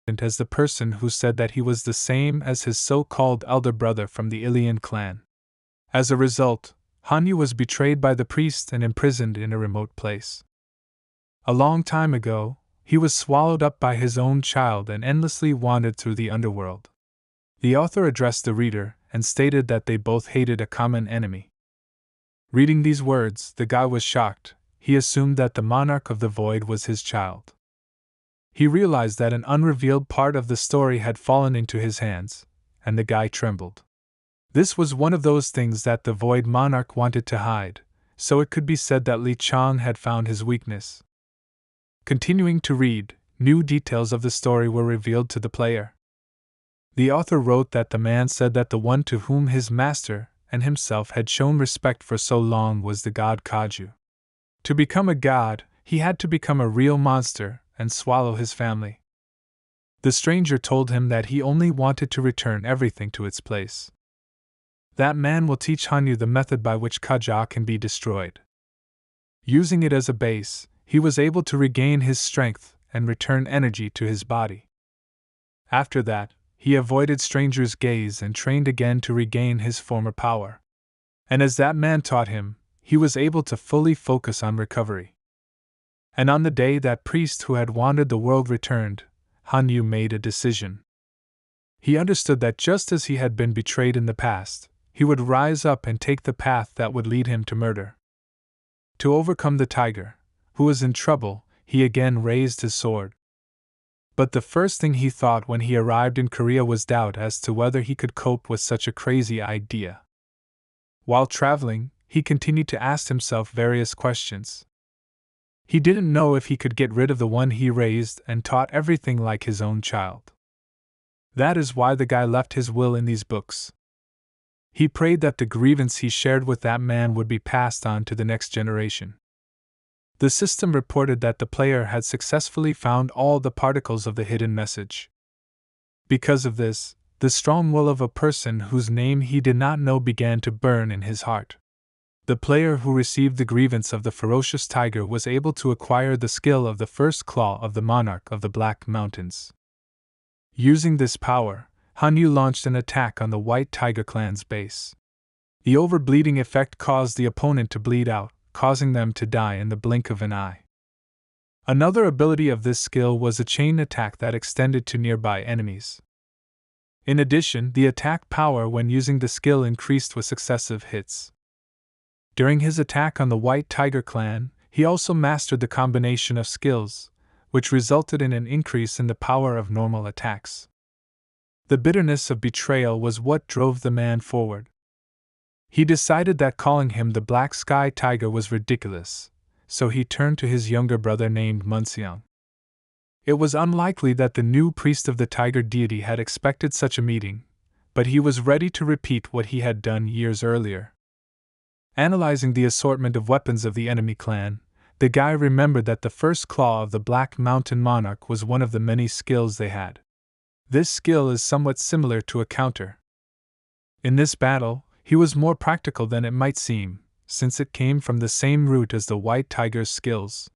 as the person who said that he was the same as his so-called elder brother from the Ilian clan. As a result, Hanyu was betrayed by the priest and imprisoned in a remote place. A long time ago, he was swallowed up by his own child and endlessly wandered through the underworld. The author addressed the reader and stated that they both hated a common enemy. Reading these words, the guy was shocked. He assumed that the monarch of the void was his child. He realized that an unrevealed part of the story had fallen into his hands, and the guy trembled. This was one of those things that the void monarch wanted to hide, so it could be said that Li Chang had found his weakness. Continuing to read, new details of the story were revealed to the player. The author wrote that the man said that the one to whom his master and himself had shown respect for so long was the god Kaju. To become a god, he had to become a real monster and swallow his family. The stranger told him that he only wanted to return everything to its place. That man will teach Hanyu the method by which Kaja can be destroyed. Using it as a base, he was able to regain his strength and return energy to his body. After that, he avoided strangers' gaze and trained again to regain his former power. And as that man taught him, he was able to fully focus on recovery. And on the day that priest who had wandered the world returned, Hanyu made a decision. He understood that just as he had been betrayed in the past, he would rise up and take the path that would lead him to murder. To overcome the tiger, who was in trouble, he again raised his sword. But the first thing he thought when he arrived in Korea was doubt as to whether he could cope with such a crazy idea. While traveling, he continued to ask himself various questions. He didn't know if he could get rid of the one he raised and taught everything like his own child. That is why the guy left his will in these books. He prayed that the grievance he shared with that man would be passed on to the next generation. The system reported that the player had successfully found all the particles of the hidden message. Because of this, the strong will of a person whose name he did not know began to burn in his heart. The player who received the grievance of the ferocious tiger was able to acquire the skill of the first claw of the monarch of the Black Mountains. Using this power, Hanyu launched an attack on the White Tiger clan's base. The overbleeding effect caused the opponent to bleed out, causing them to die in the blink of an eye. Another ability of this skill was a chain attack that extended to nearby enemies. In addition, the attack power when using the skill increased with successive hits. During his attack on the White Tiger clan, he also mastered the combination of skills, which resulted in an increase in the power of normal attacks. The bitterness of betrayal was what drove the man forward. He decided that calling him the Black Sky Tiger was ridiculous, so he turned to his younger brother named Munseong. It was unlikely that the new priest of the tiger deity had expected such a meeting, but he was ready to repeat what he had done years earlier. Analyzing the assortment of weapons of the enemy clan, the guy remembered that the first claw of the Black Mountain Monarch was one of the many skills they had. This skill is somewhat similar to a counter. In this battle, he was more practical than it might seem, since it came from the same root as the White Tiger's skills.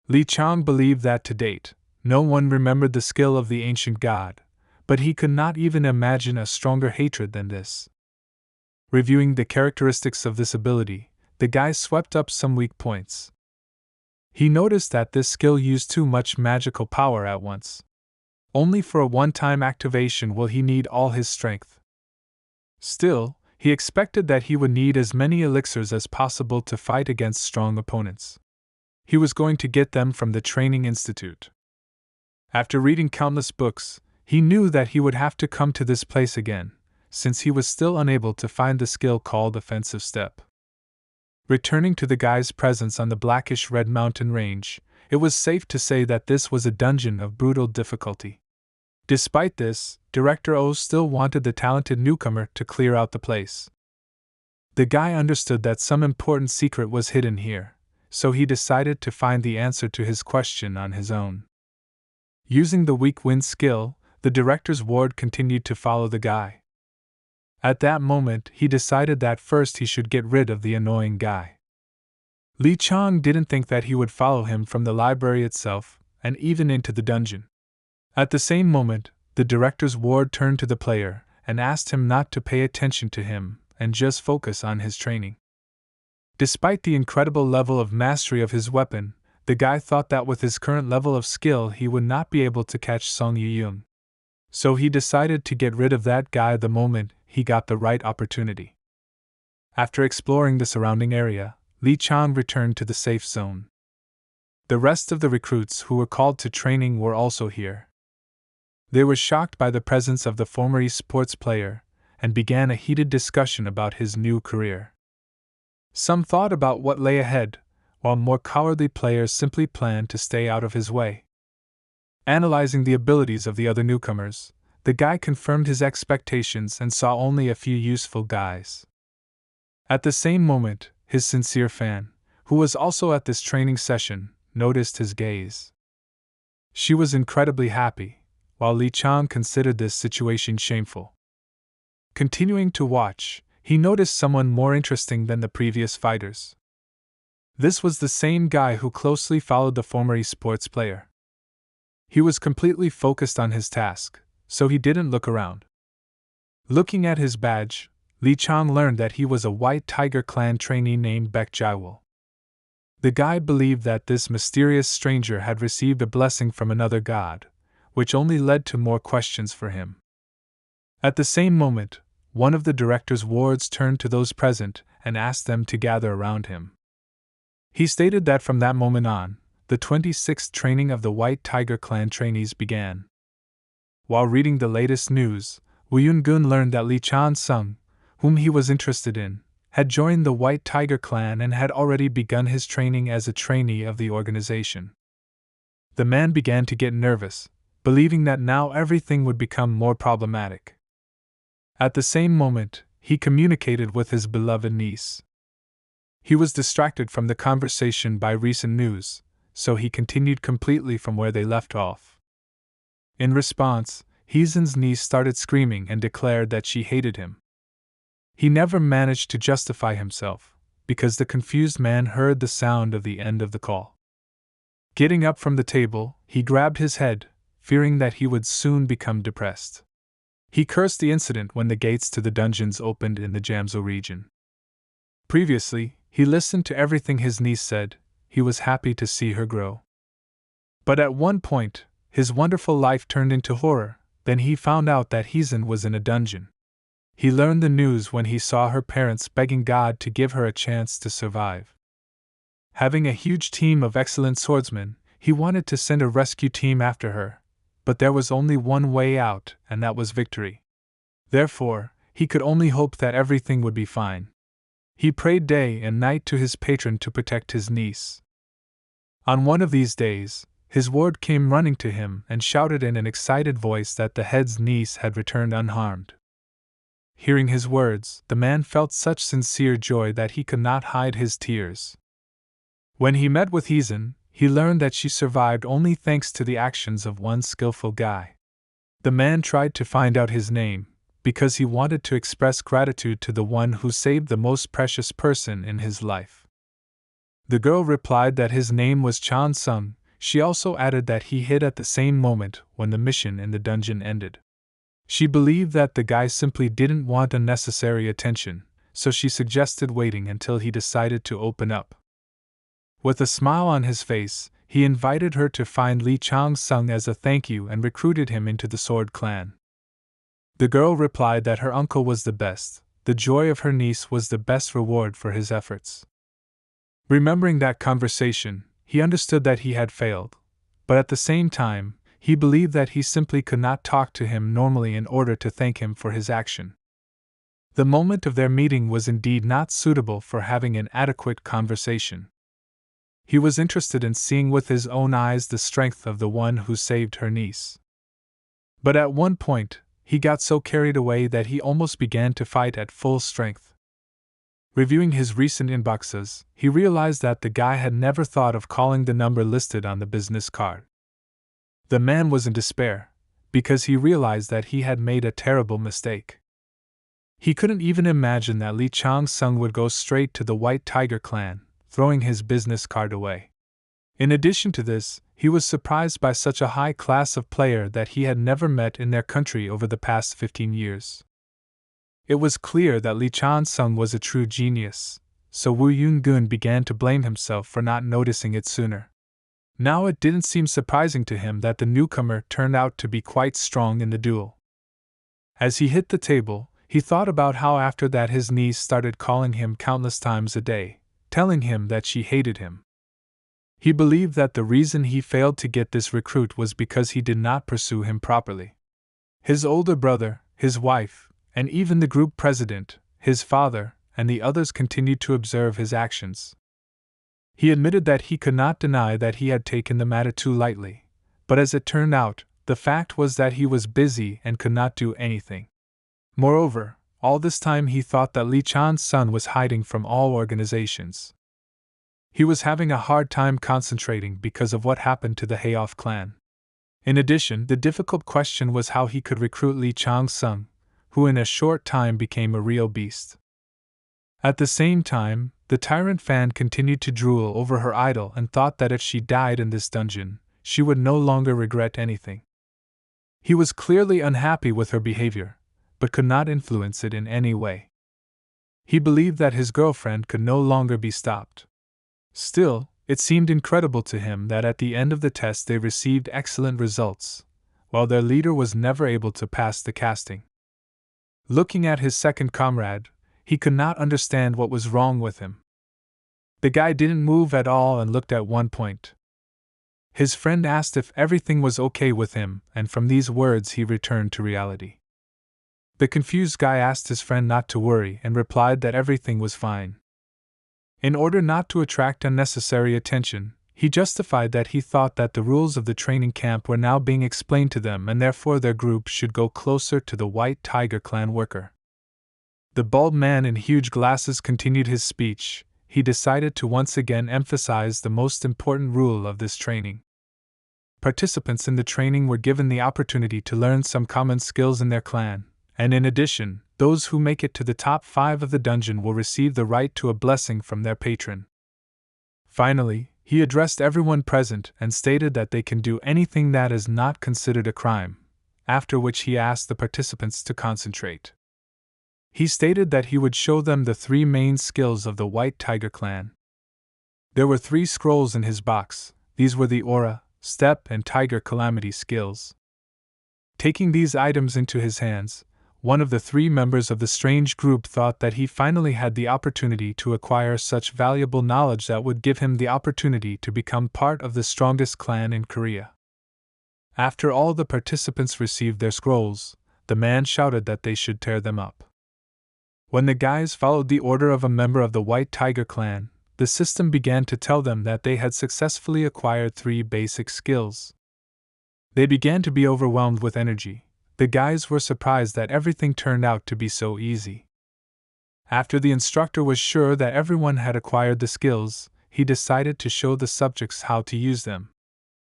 Li Chang believed that to date, no one remembered the skill of the ancient god, but he could not even imagine a stronger hatred than this. Reviewing the characteristics of this ability, the guy swept up some weak points. He noticed that this skill used too much magical power at once. Only for a one-time activation will he need all his strength. Still, he expected that he would need as many elixirs as possible to fight against strong opponents. He was going to get them from the Training Institute. After reading countless books, he knew that he would have to come to this place again, since he was still unable to find the skill called Offensive Step. Returning to the guy's presence on the blackish-red mountain range, it was safe to say that this was a dungeon of brutal difficulty. Despite this, Director O still wanted the talented newcomer to clear out the place. The guy understood that some important secret was hidden here, so he decided to find the answer to his question on his own. Using the weak wind skill, the director's ward continued to follow the guy. At that moment, he decided that first he should get rid of the annoying guy. Li Chang didn't think that he would follow him from the library itself, and even into the dungeon. At the same moment, the director's ward turned to the player and asked him not to pay attention to him and just focus on his training. Despite the incredible level of mastery of his weapon, the guy thought that with his current level of skill he would not be able to catch Song Yiyun. So he decided to get rid of that guy the moment he got the right opportunity. After exploring the surrounding area, Li Chang returned to the safe zone. The rest of the recruits who were called to training were also here. They were shocked by the presence of the former esports player and began a heated discussion about his new career. Some thought about what lay ahead, while more cowardly players simply planned to stay out of his way. Analyzing the abilities of the other newcomers, the guy confirmed his expectations and saw only a few useful guys. At the same moment, his sincere fan, who was also at this training session, noticed his gaze. She was incredibly happy, while Li Chang considered this situation shameful. Continuing to watch, he noticed someone more interesting than the previous fighters. This was the same guy who closely followed the former esports player. He was completely focused on his task, so he didn't look around. Looking at his badge, Li Chang learned that he was a White Tiger Clan trainee named Baek Jaiwol. The guy believed that this mysterious stranger had received a blessing from another god, which only led to more questions for him. At the same moment, one of the director's wards turned to those present and asked them to gather around him. He stated that from that moment on, the 26th training of the White Tiger Clan trainees began. While reading the latest news, Wu Yun-gun learned that Li Chan-sung, whom he was interested in, had joined the White Tiger Clan and had already begun his training as a trainee of the organization. The man began to get nervous, believing that now everything would become more problematic. At the same moment, he communicated with his beloved niece. He was distracted from the conversation by recent news, so he continued completely from where they left off. In response, Heezen's niece started screaming and declared that she hated him. He never managed to justify himself, because the confused man heard the sound of the end of the call. Getting up from the table, he grabbed his head, fearing that he would soon become depressed. He cursed the incident when the gates to the dungeons opened in the Jamso region. Previously, he listened to everything his niece said. He was happy to see her grow. But at one point, his wonderful life turned into horror. Then he found out that Heezen was in a dungeon. He learned the news when he saw her parents begging God to give her a chance to survive. Having a huge team of excellent swordsmen, he wanted to send a rescue team after her, but there was only one way out, and that was victory. Therefore, he could only hope that everything would be fine. He prayed day and night to his patron to protect his niece. On one of these days, his ward came running to him and shouted in an excited voice that the head's niece had returned unharmed. Hearing his words, the man felt such sincere joy that he could not hide his tears. When he met with Heezen, he learned that she survived only thanks to the actions of one skillful guy. The man tried to find out his name, because he wanted to express gratitude to the one who saved the most precious person in his life. The girl replied that his name was Chan Sung. She also added that he hid at the same moment when the mission in the dungeon ended. She believed that the guy simply didn't want unnecessary attention, so she suggested waiting until he decided to open up. With a smile on his face, he invited her to find Li Chang-sung as a thank you and recruited him into the Sword Clan. The girl replied that her uncle was the best. The joy of her niece was the best reward for his efforts. Remembering that conversation, he understood that he had failed, but at the same time, he believed that he simply could not talk to him normally in order to thank him for his action. The moment of their meeting was indeed not suitable for having an adequate conversation. He was interested in seeing with his own eyes the strength of the one who saved her niece. But at one point, he got so carried away that he almost began to fight at full strength. Reviewing his recent inboxes, he realized that the guy had never thought of calling the number listed on the business card. The man was in despair, because he realized that he had made a terrible mistake. He couldn't even imagine that Li Chang-sung would go straight to the White Tiger Clan, throwing his business card away. In addition to this, he was surprised by such a high class of player that he had never met in their country over the past 15 years. It was clear that Lee Chan-sung was a true genius, so Woo Yoon-gun began to blame himself for not noticing it sooner. Now it didn't seem surprising to him that the newcomer turned out to be quite strong in the duel. As he hit the table, he thought about how after that his niece started calling him countless times a day, telling him that she hated him. He believed that the reason he failed to get this recruit was because he did not pursue him properly. His older brother, his wife, and even the group president, his father, and the others continued to observe his actions. He admitted that he could not deny that he had taken the matter too lightly, but as it turned out, the fact was that he was busy and could not do anything. Moreover, all this time he thought that Lee Chan's son was hiding from all organizations. He was having a hard time concentrating because of what happened to the Hayoff clan. In addition, the difficult question was how he could recruit Lee Chang-sung, who in a short time became a real beast. At the same time, the tyrant fan continued to drool over her idol and thought that if she died in this dungeon, she would no longer regret anything. He was clearly unhappy with her behavior, but could not influence it in any way. He believed that his girlfriend could no longer be stopped. Still, it seemed incredible to him that at the end of the test they received excellent results, while their leader was never able to pass the casting. Looking at his second comrade, he could not understand what was wrong with him. The guy didn't move at all and looked at one point. His friend asked if everything was okay with him, and from these words he returned to reality. The confused guy asked his friend not to worry and replied that everything was fine. In order not to attract unnecessary attention, he justified that he thought that the rules of the training camp were now being explained to them and therefore their group should go closer to the White Tiger clan worker. The bald man in huge glasses continued his speech. He decided to once again emphasize the most important rule of this training. Participants in the training were given the opportunity to learn some common skills in their clan, and in addition, those who make it to the top 5 of the dungeon will receive the right to a blessing from their patron. Finally, he addressed everyone present and stated that they can do anything that is not considered a crime, after which he asked the participants to concentrate. He stated that he would show them the 3 main skills of the White Tiger clan. There were 3 scrolls in his box. These were the Aura, Step, and Tiger Calamity skills. Taking these items into his hands, one of the 3 members of the strange group thought that he finally had the opportunity to acquire such valuable knowledge that would give him the opportunity to become part of the strongest clan in Korea. After all the participants received their scrolls, the man shouted that they should tear them up. When the guys followed the order of a member of the White Tiger clan, the system began to tell them that they had successfully acquired 3 basic skills. They began to be overwhelmed with energy. The guys were surprised that everything turned out to be so easy. After the instructor was sure that everyone had acquired the skills, he decided to show the subjects how to use them.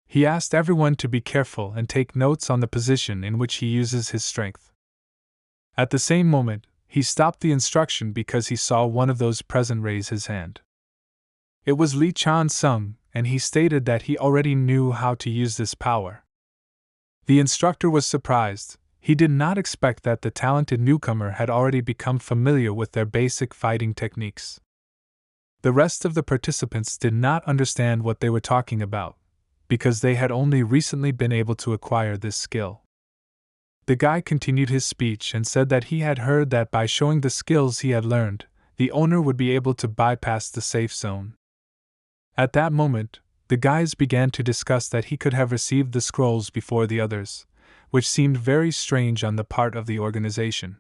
He asked everyone to be careful and take notes on the position in which he uses his strength. At the same moment, he stopped the instruction because he saw one of those present raise his hand. It was Lee Chan-sung, and he stated that he already knew how to use this power. The instructor was surprised. He did not expect that the talented newcomer had already become familiar with their basic fighting techniques. The rest of the participants did not understand what they were talking about, because they had only recently been able to acquire this skill. The guy continued his speech and said that he had heard that by showing the skills he had learned, the owner would be able to bypass the safe zone. At that moment, the guys began to discuss that he could have received the scrolls before the others, which seemed very strange on the part of the organization.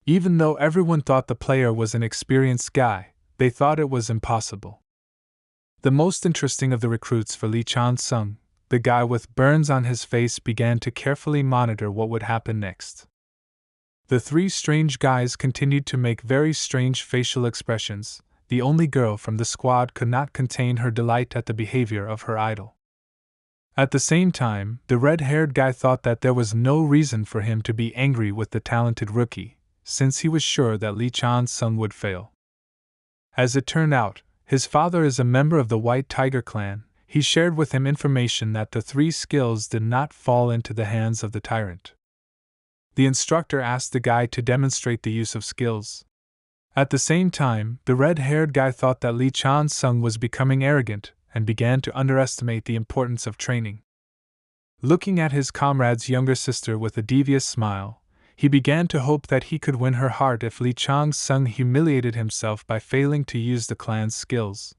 Even though everyone thought the player was an experienced guy, they thought it was impossible. The most interesting of the recruits for Lee Chan-sung, the guy with burns on his face, began to carefully monitor what would happen next. The 3 strange guys continued to make very strange facial expressions. The only girl from the squad could not contain her delight at the behavior of her idol. At the same time, the red-haired guy thought that there was no reason for him to be angry with the talented rookie, since he was sure that Lee Chan-sung would fail. As it turned out, his father is a member of the White Tiger clan. he shared with him information that the 3 skills did not fall into the hands of the tyrant. The instructor asked the guy to demonstrate the use of skills. At the same time, the red-haired guy thought that Lee Chan-sung was becoming arrogant and began to underestimate the importance of training. Looking at his comrade's younger sister with a devious smile, he began to hope that he could win her heart if Lee Chang-sung humiliated himself by failing to use the clan's skills.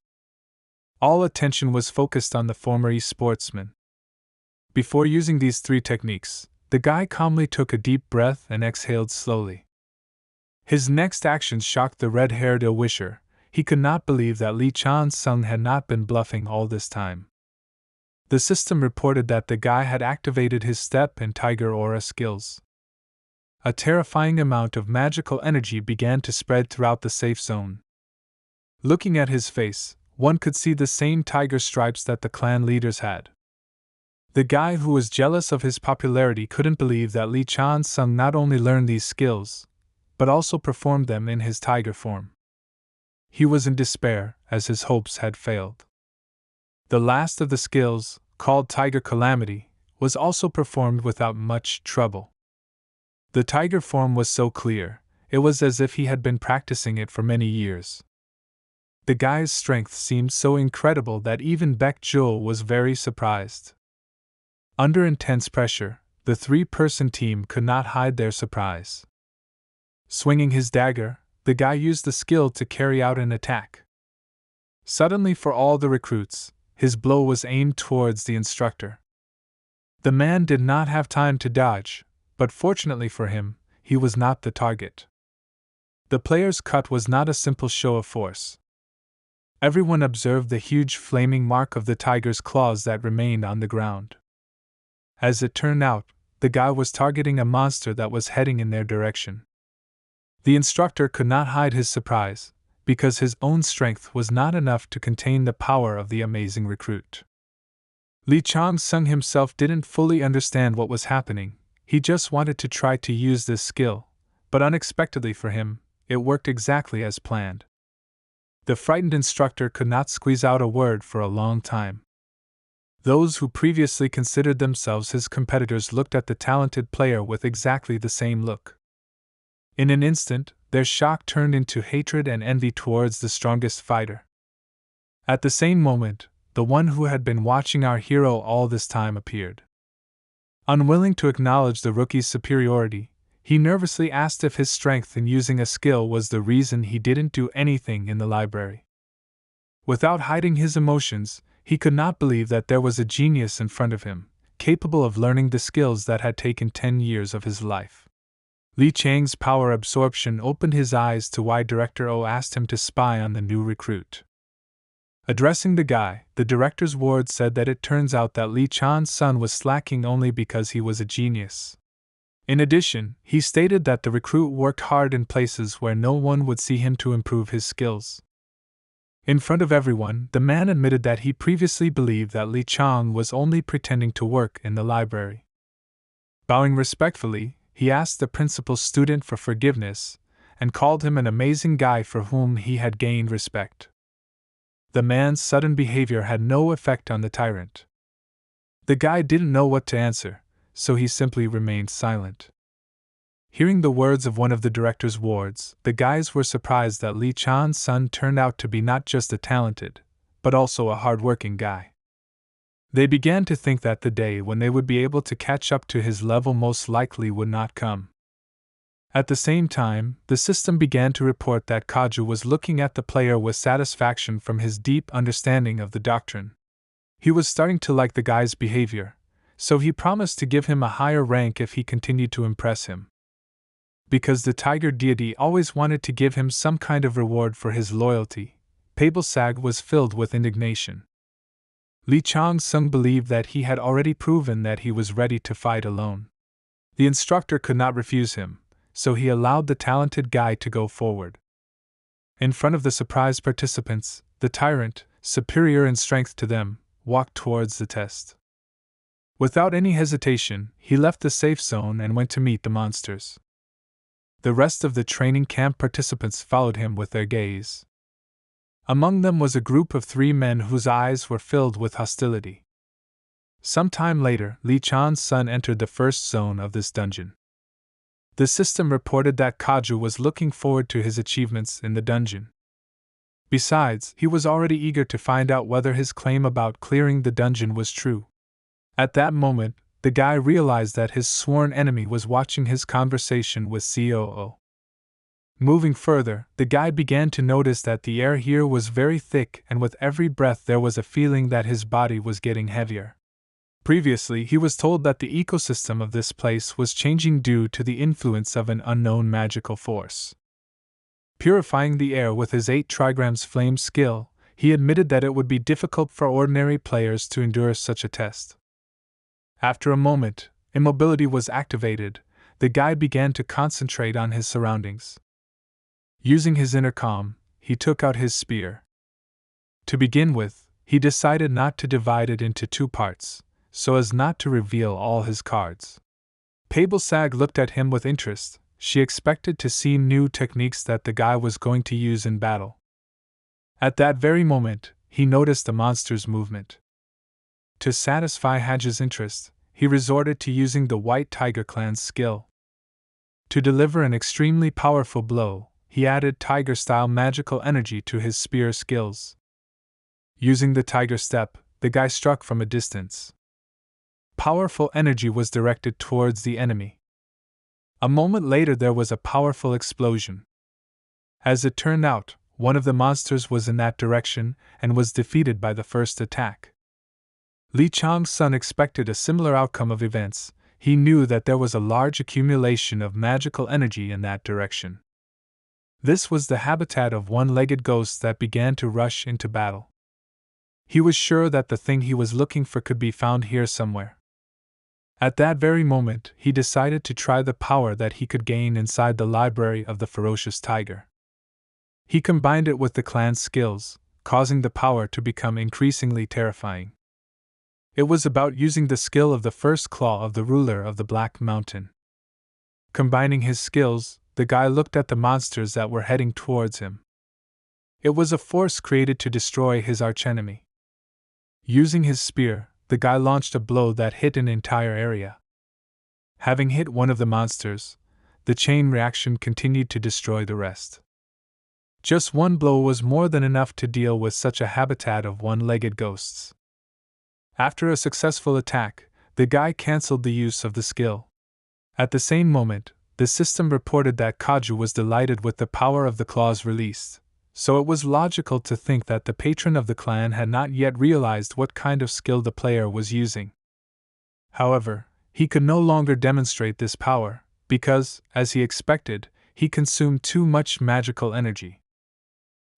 All attention was focused on the former sportsman. Before using these 3 techniques, the guy calmly took a deep breath and exhaled slowly. His next actions shocked the red-haired ill-wisher. He could not believe that Lee Chan-sung had not been bluffing all this time. The system reported that the guy had activated his step and tiger aura skills. A terrifying amount of magical energy began to spread throughout the safe zone. Looking at his face, one could see the same tiger stripes that the clan leaders had. The guy who was jealous of his popularity couldn't believe that Lee Chan-sung not only learned these skills, but also performed them in his tiger form. He was in despair, as his hopes had failed. The last of the skills, called Tiger Calamity, was also performed without much trouble. The tiger form was so clear, it was as if he had been practicing it for many years. The guy's strength seemed so incredible that even Baek Jul was very surprised. Under intense pressure, the 3-person team could not hide their surprise. Swinging his dagger, the guy used the skill to carry out an attack. Suddenly, for all the recruits, his blow was aimed towards the instructor. The man did not have time to dodge, but fortunately for him, he was not the target. The player's cut was not a simple show of force. Everyone observed the huge flaming mark of the tiger's claws that remained on the ground. As it turned out, the guy was targeting a monster that was heading in their direction. The instructor could not hide his surprise, because his own strength was not enough to contain the power of the amazing recruit. Lee Chang-sung himself didn't fully understand what was happening. He just wanted to try to use this skill, but unexpectedly for him, it worked exactly as planned. The frightened instructor could not squeeze out a word for a long time. Those who previously considered themselves his competitors looked at the talented player with exactly the same look. In an instant, their shock turned into hatred and envy towards the strongest fighter. At the same moment, the one who had been watching our hero all this time appeared. Unwilling to acknowledge the rookie's superiority, he nervously asked if his strength in using a skill was the reason he didn't do anything in the library. Without hiding his emotions, he could not believe that there was a genius in front of him, capable of learning the skills that had taken 10 years of his life. Li Chang's power absorption opened his eyes to why Director O asked him to spy on the new recruit. Addressing the guy, the director's ward said that it turns out that Lee Chan's son was slacking only because he was a genius. In addition, he stated that the recruit worked hard in places where no one would see him to improve his skills. In front of everyone, the man admitted that he previously believed that Lee Chang was only pretending to work in the library. Bowing respectfully, he asked the principal student for forgiveness and called him an amazing guy for whom he had gained respect. The man's sudden behavior had no effect on the tyrant. The guy didn't know what to answer, so he simply remained silent. Hearing the words of one of the director's wards, the guys were surprised that Lee Chan's son turned out to be not just a talented, but also a hard-working guy. They began to think that the day when they would be able to catch up to his level most likely would not come. At the same time, the system began to report that Kaju was looking at the player with satisfaction from his deep understanding of the doctrine. He was starting to like the guy's behavior, so he promised to give him a higher rank if he continued to impress him. Because the tiger deity always wanted to give him some kind of reward for his loyalty, Pabelsag was filled with indignation. Lee Chang-sung believed that he had already proven that he was ready to fight alone. The instructor could not refuse him, so he allowed the talented guy to go forward. In front of the surprised participants, the tyrant, superior in strength to them, walked towards the test. Without any hesitation, he left the safe zone and went to meet the monsters. The rest of the training camp participants followed him with their gaze. Among them was a group of 3 men whose eyes were filled with hostility. Some time later, Li Chan's son entered the first zone of this dungeon. The system reported that Kaju was looking forward to his achievements in the dungeon. Besides, he was already eager to find out whether his claim about clearing the dungeon was true. At that moment, the guy realized that his sworn enemy was watching his conversation with COO. Moving further, the guy began to notice that the air here was very thick, and with every breath there was a feeling that his body was getting heavier. Previously, he was told that the ecosystem of this place was changing due to the influence of an unknown magical force. Purifying the air with his 8 trigrams flame skill, he admitted that it would be difficult for ordinary players to endure such a test. After a moment, immobility was activated. The guy began to concentrate on his surroundings. Using his inner calm, he took out his spear. To begin with, he decided not to divide it into 2 parts, so as not to reveal all his cards. Pablesag looked at him with interest. She expected to see new techniques that the guy was going to use in battle. At that very moment, he noticed the monster's movement. To satisfy Haj's interest, he resorted to using the White Tiger Clan's skill. To deliver an extremely powerful blow, he added tiger-style magical energy to his spear skills. Using the tiger step, the guy struck from a distance. Powerful energy was directed towards the enemy. A moment later there was a powerful explosion. As it turned out, one of the monsters was in that direction and was defeated by the first attack. Li Chang's son expected a similar outcome of events. He knew that there was a large accumulation of magical energy in that direction. This was the habitat of one-legged ghosts that began to rush into battle. He was sure that the thing he was looking for could be found here somewhere. At that very moment, he decided to try the power that he could gain inside the library of the ferocious tiger. He combined it with the clan's skills, causing the power to become increasingly terrifying. It was about using the skill of the first claw of the ruler of the Black Mountain. Combining his skills, the guy looked at the monsters that were heading towards him. It was a force created to destroy his archenemy. Using his spear, the guy launched a blow that hit an entire area. Having hit one of the monsters, the chain reaction continued to destroy the rest. Just one blow was more than enough to deal with such a habitat of one-legged ghosts. After a successful attack, the guy cancelled the use of the skill. At the same moment, the system reported that Kaju was delighted with the power of the claws released, so it was logical to think that the patron of the clan had not yet realized what kind of skill the player was using. However, he could no longer demonstrate this power, because, as he expected, he consumed too much magical energy.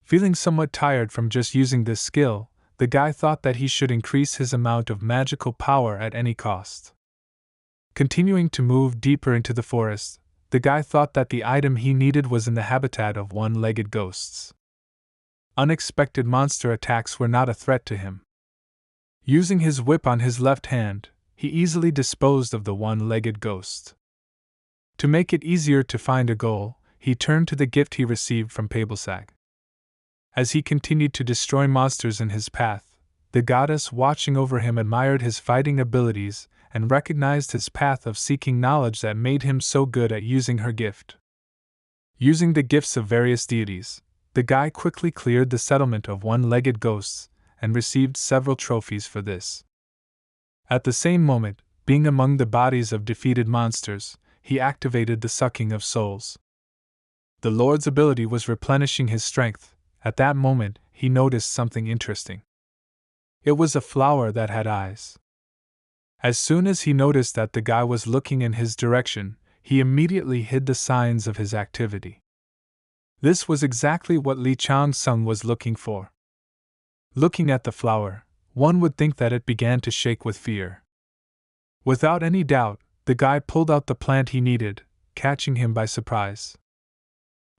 Feeling somewhat tired from just using this skill, the guy thought that he should increase his amount of magical power at any cost. Continuing to move deeper into the forest, the guy thought that the item he needed was in the habitat of one-legged ghosts. Unexpected monster attacks were not a threat to him. Using his whip on his left hand, he easily disposed of the one-legged ghost. To make it easier to find a goal, he turned to the gift he received from Pablesag. As he continued to destroy monsters in his path, the goddess watching over him admired his fighting abilities and recognized his path of seeking knowledge that made him so good at using her gift. Using the gifts of various deities, the guy quickly cleared the settlement of one-legged ghosts and received several trophies for this. At the same moment, being among the bodies of defeated monsters, he activated the sucking of souls. The Lord's ability was replenishing his strength. At that moment, he noticed something interesting. It was a flower that had eyes. As soon as he noticed that the guy was looking in his direction, he immediately hid the signs of his activity. This was exactly what Li Chang's son was looking for. Looking at the flower, one would think that it began to shake with fear. Without any doubt, the guy pulled out the plant he needed, catching him by surprise.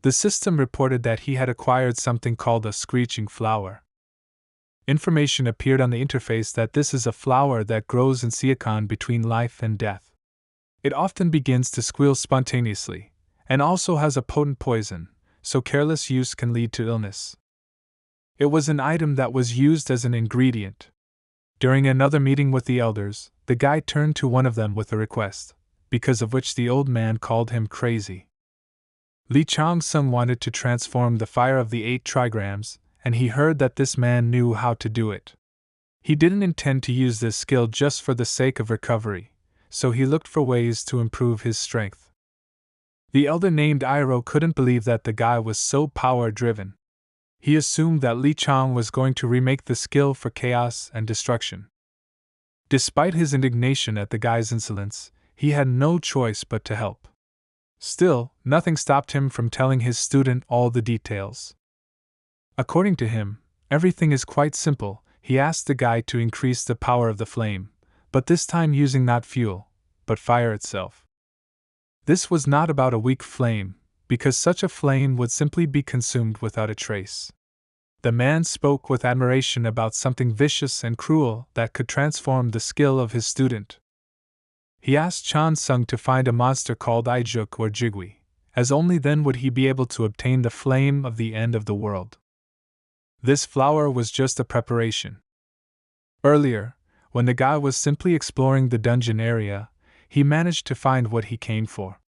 The system reported that he had acquired something called a screeching flower. Information appeared on the interface that this is a flower that grows in Siakon between life and death. It often begins to squeal spontaneously, and also has a potent poison, so careless use can lead to illness. It was an item that was used as an ingredient. During another meeting with the elders, the guy turned to one of them with a request, because of which the old man called him crazy. Li Chang-sung wanted to transform the fire of the 8 trigrams, and he heard that this man knew how to do it. He didn't intend to use this skill just for the sake of recovery, so he looked for ways to improve his strength. The elder named Iroh couldn't believe that the guy was so power-driven. He assumed that Li Chang was going to remake the skill for chaos and destruction. Despite his indignation at the guy's insolence, he had no choice but to help. Still, nothing stopped him from telling his student all the details. According to him, everything is quite simple. He asked the guy to increase the power of the flame, but this time using not fuel, but fire itself. This was not about a weak flame, because such a flame would simply be consumed without a trace. The man spoke with admiration about something vicious and cruel that could transform the skill of his student. He asked Chan Sung to find a monster called Ijuk or Jigui, as only then would he be able to obtain the flame of the end of the world. This flower was just a preparation. Earlier, when the guy was simply exploring the dungeon area, he managed to find what he came for.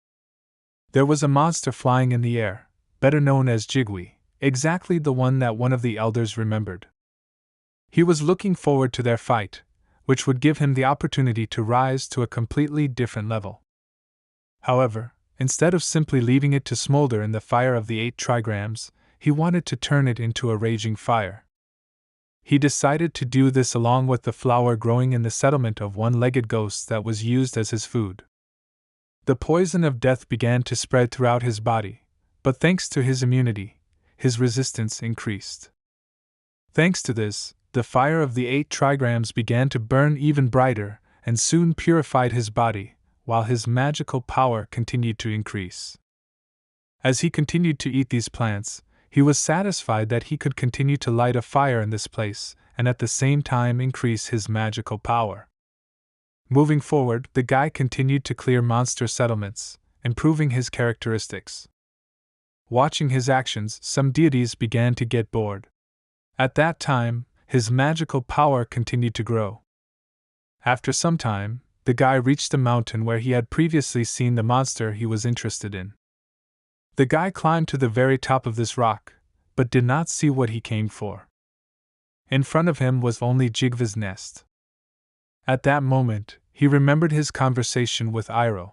There was a monster flying in the air, better known as Jigui, exactly the one that one of the elders remembered. He was looking forward to their fight, which would give him the opportunity to rise to a completely different level. However, instead of simply leaving it to smolder in the fire of the 8 trigrams, he wanted to turn it into a raging fire. He decided to do this along with the flower growing in the settlement of one-legged ghosts that was used as his food. The poison of death began to spread throughout his body, but thanks to his immunity, his resistance increased. Thanks to this, the fire of the 8 trigrams began to burn even brighter and soon purified his body, while his magical power continued to increase. As he continued to eat these plants, he was satisfied that he could continue to light a fire in this place and at the same time increase his magical power. Moving forward, the guy continued to clear monster settlements, improving his characteristics. Watching his actions, some deities began to get bored. At that time, his magical power continued to grow. After some time, the guy reached a mountain where he had previously seen the monster he was interested in. The guy climbed to the very top of this rock, but did not see what he came for. In front of him was only Jigva's nest. At that moment, he remembered his conversation with Iroh.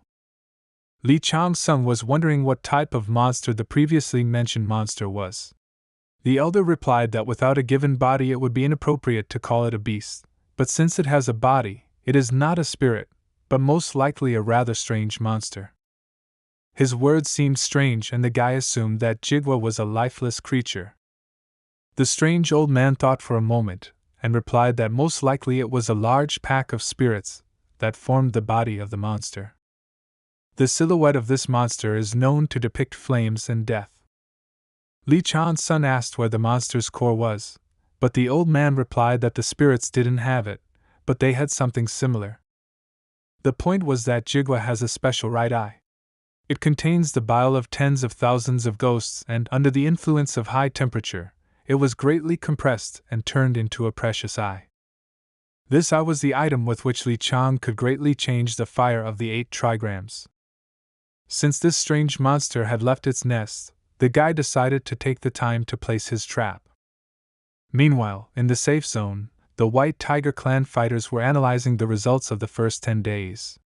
Li Chang-sung was wondering what type of monster the previously mentioned monster was. The elder replied that without a given body it would be inappropriate to call it a beast, but since it has a body, it is not a spirit, but most likely a rather strange monster. His words seemed strange and the guy assumed that Jigwa was a lifeless creature. The strange old man thought for a moment, and replied that most likely it was a large pack of spirits that formed the body of the monster. The silhouette of this monster is known to depict flames and death. Li Chan-sun asked where the monster's core was, but the old man replied that the spirits didn't have it, but they had something similar. The point was that Jigwa has a special right eye. It contains the bile of tens of thousands of ghosts, and under the influence of high temperature, it was greatly compressed and turned into a precious eye. This eye was the item with which Li Chang could greatly change the fire of the 8 trigrams. Since this strange monster had left its nest, the guy decided to take the time to place his trap. Meanwhile, in the safe zone, the White Tiger clan fighters were analyzing the results of the first 10 days.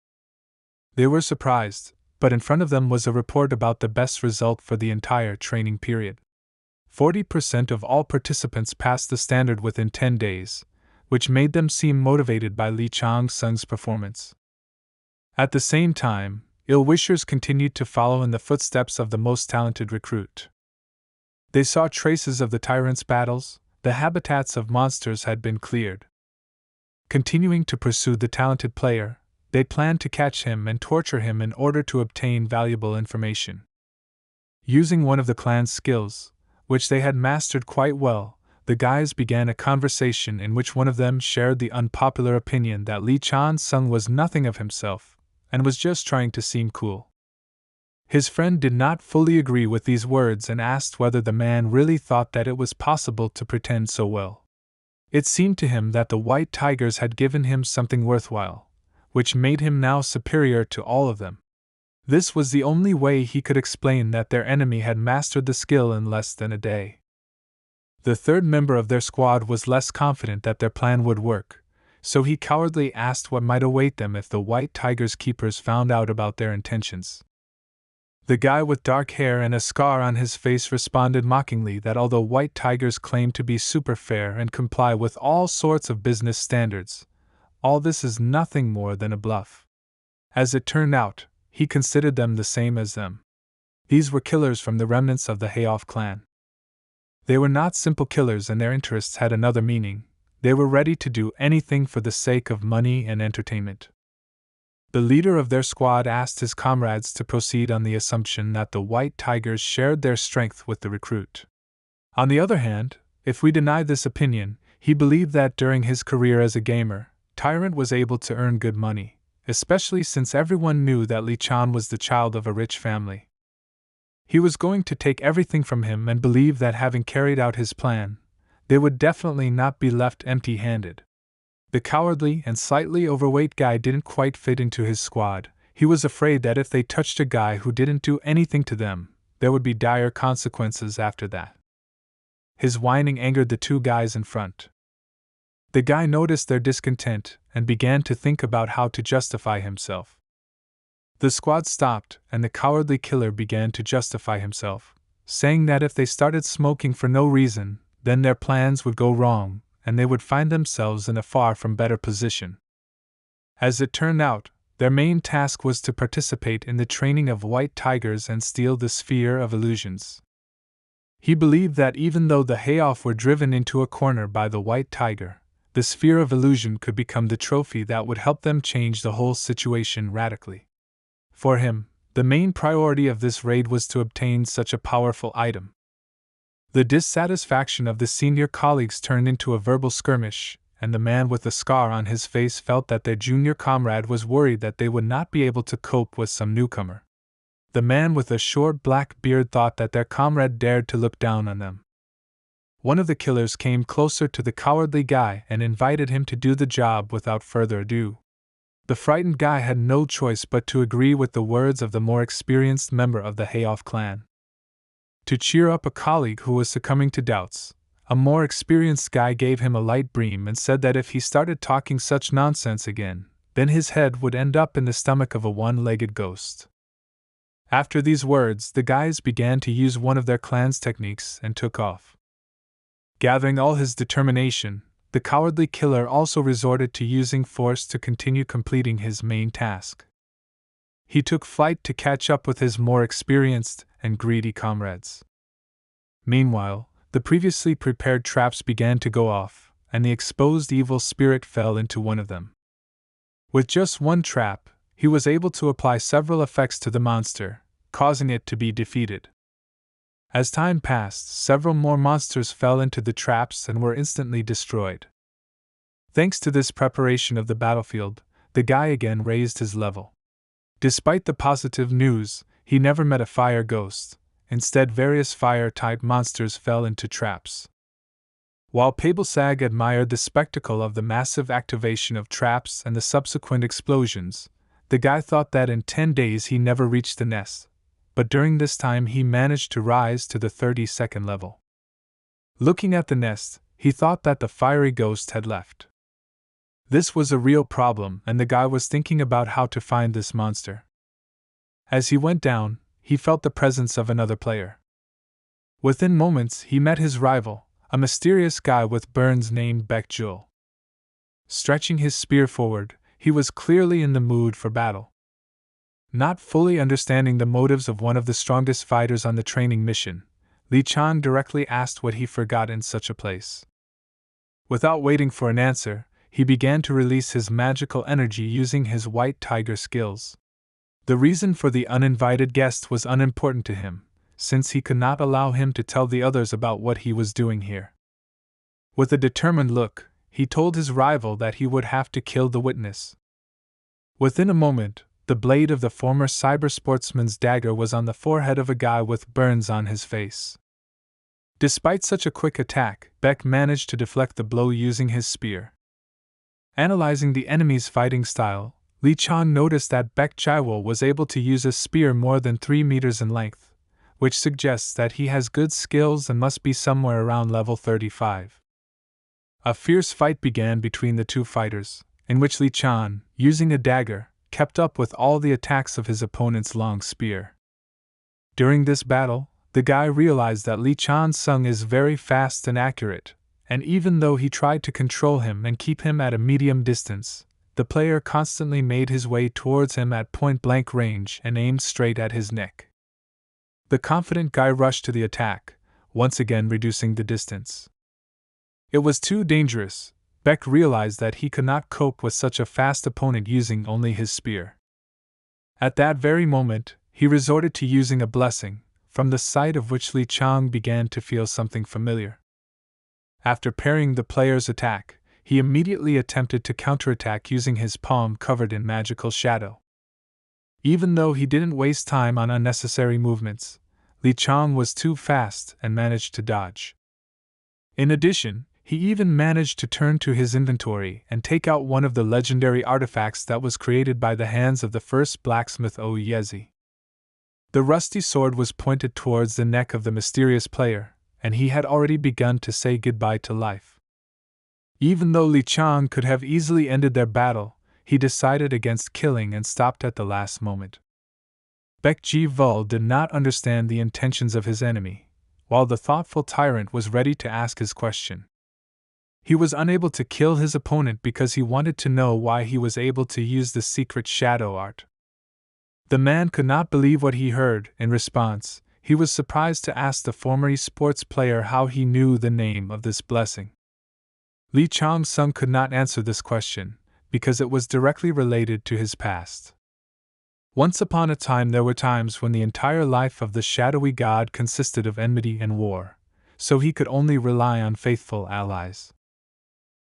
They were surprised, but in front of them was a report about the best result for the entire training period. 40% of all participants passed the standard within 10 days, which made them seem motivated by Li Chang-sung's performance. At the same time, ill-wishers continued to follow in the footsteps of the most talented recruit. They saw traces of the tyrant's battles, the habitats of monsters had been cleared. Continuing to pursue the talented player, they planned to catch him and torture him in order to obtain valuable information. Using one of the clan's skills, which they had mastered quite well, the guys began a conversation in which one of them shared the unpopular opinion that Li Chan-sung was nothing of himself, and was just trying to seem cool. His friend did not fully agree with these words and asked whether the man really thought that it was possible to pretend so well. It seemed to him that the white tigers had given him something worthwhile, which made him now superior to all of them. This was the only way he could explain that their enemy had mastered the skill in less than a day. The third member of their squad was less confident that their plan would work, so he cowardly asked what might await them if the white tiger's keepers found out about their intentions. The guy with dark hair and a scar on his face responded mockingly that although white tigers claim to be super fair and comply with all sorts of business standards, all this is nothing more than a bluff. As it turned out, he considered them the same as them. These were killers from the remnants of the Hayoff clan. They were not simple killers and their interests had another meaning. They were ready to do anything for the sake of money and entertainment. The leader of their squad asked his comrades to proceed on the assumption that the white tigers shared their strength with the recruit. On the other hand, if we deny this opinion, he believed that during his career as a gamer, Tyrant was able to earn good money, especially since everyone knew that Li Chan was the child of a rich family. He was going to take everything from him and believed that having carried out his plan, they would definitely not be left empty-handed. The cowardly and slightly overweight guy didn't quite fit into his squad. He was afraid that if they touched a guy who didn't do anything to them, there would be dire consequences after that. His whining angered the two guys in front. The guy noticed their discontent and began to think about how to justify himself. The squad stopped, and the cowardly killer began to justify himself, saying that if they started smoking for no reason, then their plans would go wrong, and they would find themselves in a far from better position. As it turned out, their main task was to participate in the training of white tigers and steal the sphere of illusions. He believed that even though the Hayoff were driven into a corner by the white tiger, the sphere of illusion could become the trophy that would help them change the whole situation radically. For him, the main priority of this raid was to obtain such a powerful item. The dissatisfaction of the senior colleagues turned into a verbal skirmish, and the man with the scar on his face felt that their junior comrade was worried that they would not be able to cope with some newcomer. The man with a short black beard thought that their comrade dared to look down on them. One of the killers came closer to the cowardly guy and invited him to do the job without further ado. The frightened guy had no choice but to agree with the words of the more experienced member of the Hayoff clan. To cheer up a colleague who was succumbing to doubts, a more experienced guy gave him a light beam and said that if he started talking such nonsense again, then his head would end up in the stomach of a one-legged ghost. After these words, the guys began to use one of their clan's techniques and took off. Gathering all his determination, the cowardly killer also resorted to using force to continue completing his main task. He took flight to catch up with his more experienced and greedy comrades. Meanwhile, the previously prepared traps began to go off, and the exposed evil spirit fell into one of them. With just one trap, he was able to apply several effects to the monster, causing it to be defeated. As time passed, several more monsters fell into the traps and were instantly destroyed. Thanks to this preparation of the battlefield, the guy again raised his level. Despite the positive news, he never met a fire ghost. Instead, various fire-type monsters fell into traps. While Pabelsag admired the spectacle of the massive activation of traps and the subsequent explosions, the guy thought that in 10 days he never reached the nest, but during this time he managed to rise to the 32nd level. Looking at the nest, he thought that the fiery ghost had left. This was a real problem, and the guy was thinking about how to find this monster. As he went down, he felt the presence of another player. Within moments, he met his rival, a mysterious guy with burns named Baekjul. Stretching his spear forward, he was clearly in the mood for battle. Not fully understanding the motives of one of the strongest fighters on the training mission, Li Chan directly asked what he forgot in such a place. Without waiting for an answer, he began to release his magical energy using his white tiger skills. The reason for the uninvited guest was unimportant to him, since he could not allow him to tell the others about what he was doing here. With a determined look, he told his rival that he would have to kill the witness. Within a moment, the blade of the former cybersportsman's dagger was on the forehead of a guy with burns on his face. Despite such a quick attack, Beck managed to deflect the blow using his spear. Analyzing the enemy's fighting style, Lee Chang noticed that Beck Jiwo was able to use a spear more than 3 meters in length, which suggests that he has good skills and must be somewhere around level 35. A fierce fight began between the two fighters, in which Lee Chang, using a dagger, kept up with all the attacks of his opponent's long spear. During this battle, the guy realized that Lee Chang's sung is very fast and accurate, and even though he tried to control him and keep him at a medium distance, the player constantly made his way towards him at point-blank range and aimed straight at his neck. The confident guy rushed to the attack, once again reducing the distance. It was too dangerous. Beck realized that he could not cope with such a fast opponent using only his spear. At that very moment, he resorted to using a blessing, from the sight of which Lee Chang began to feel something familiar. After parrying the player's attack, he immediately attempted to counterattack using his palm covered in magical shadow. Even though he didn't waste time on unnecessary movements, Lee Chang was too fast and managed to dodge. In addition, he even managed to turn to his inventory and take out one of the legendary artifacts that was created by the hands of the first blacksmith Oyezi. The rusty sword was pointed towards the neck of the mysterious player, and he had already begun to say goodbye to life. Even though Lee Chang could have easily ended their battle, he decided against killing and stopped at the last moment. Baek Ji-vul did not understand the intentions of his enemy, while the thoughtful tyrant was ready to ask his question. He was unable to kill his opponent because he wanted to know why he was able to use the secret shadow art. The man could not believe what he heard. In response, he was surprised to ask the former esports player how he knew the name of this blessing. Lee Chang-sung could not answer this question, because it was directly related to his past. Once upon a time there were times when the entire life of the shadowy god consisted of enmity and war, so he could only rely on faithful allies.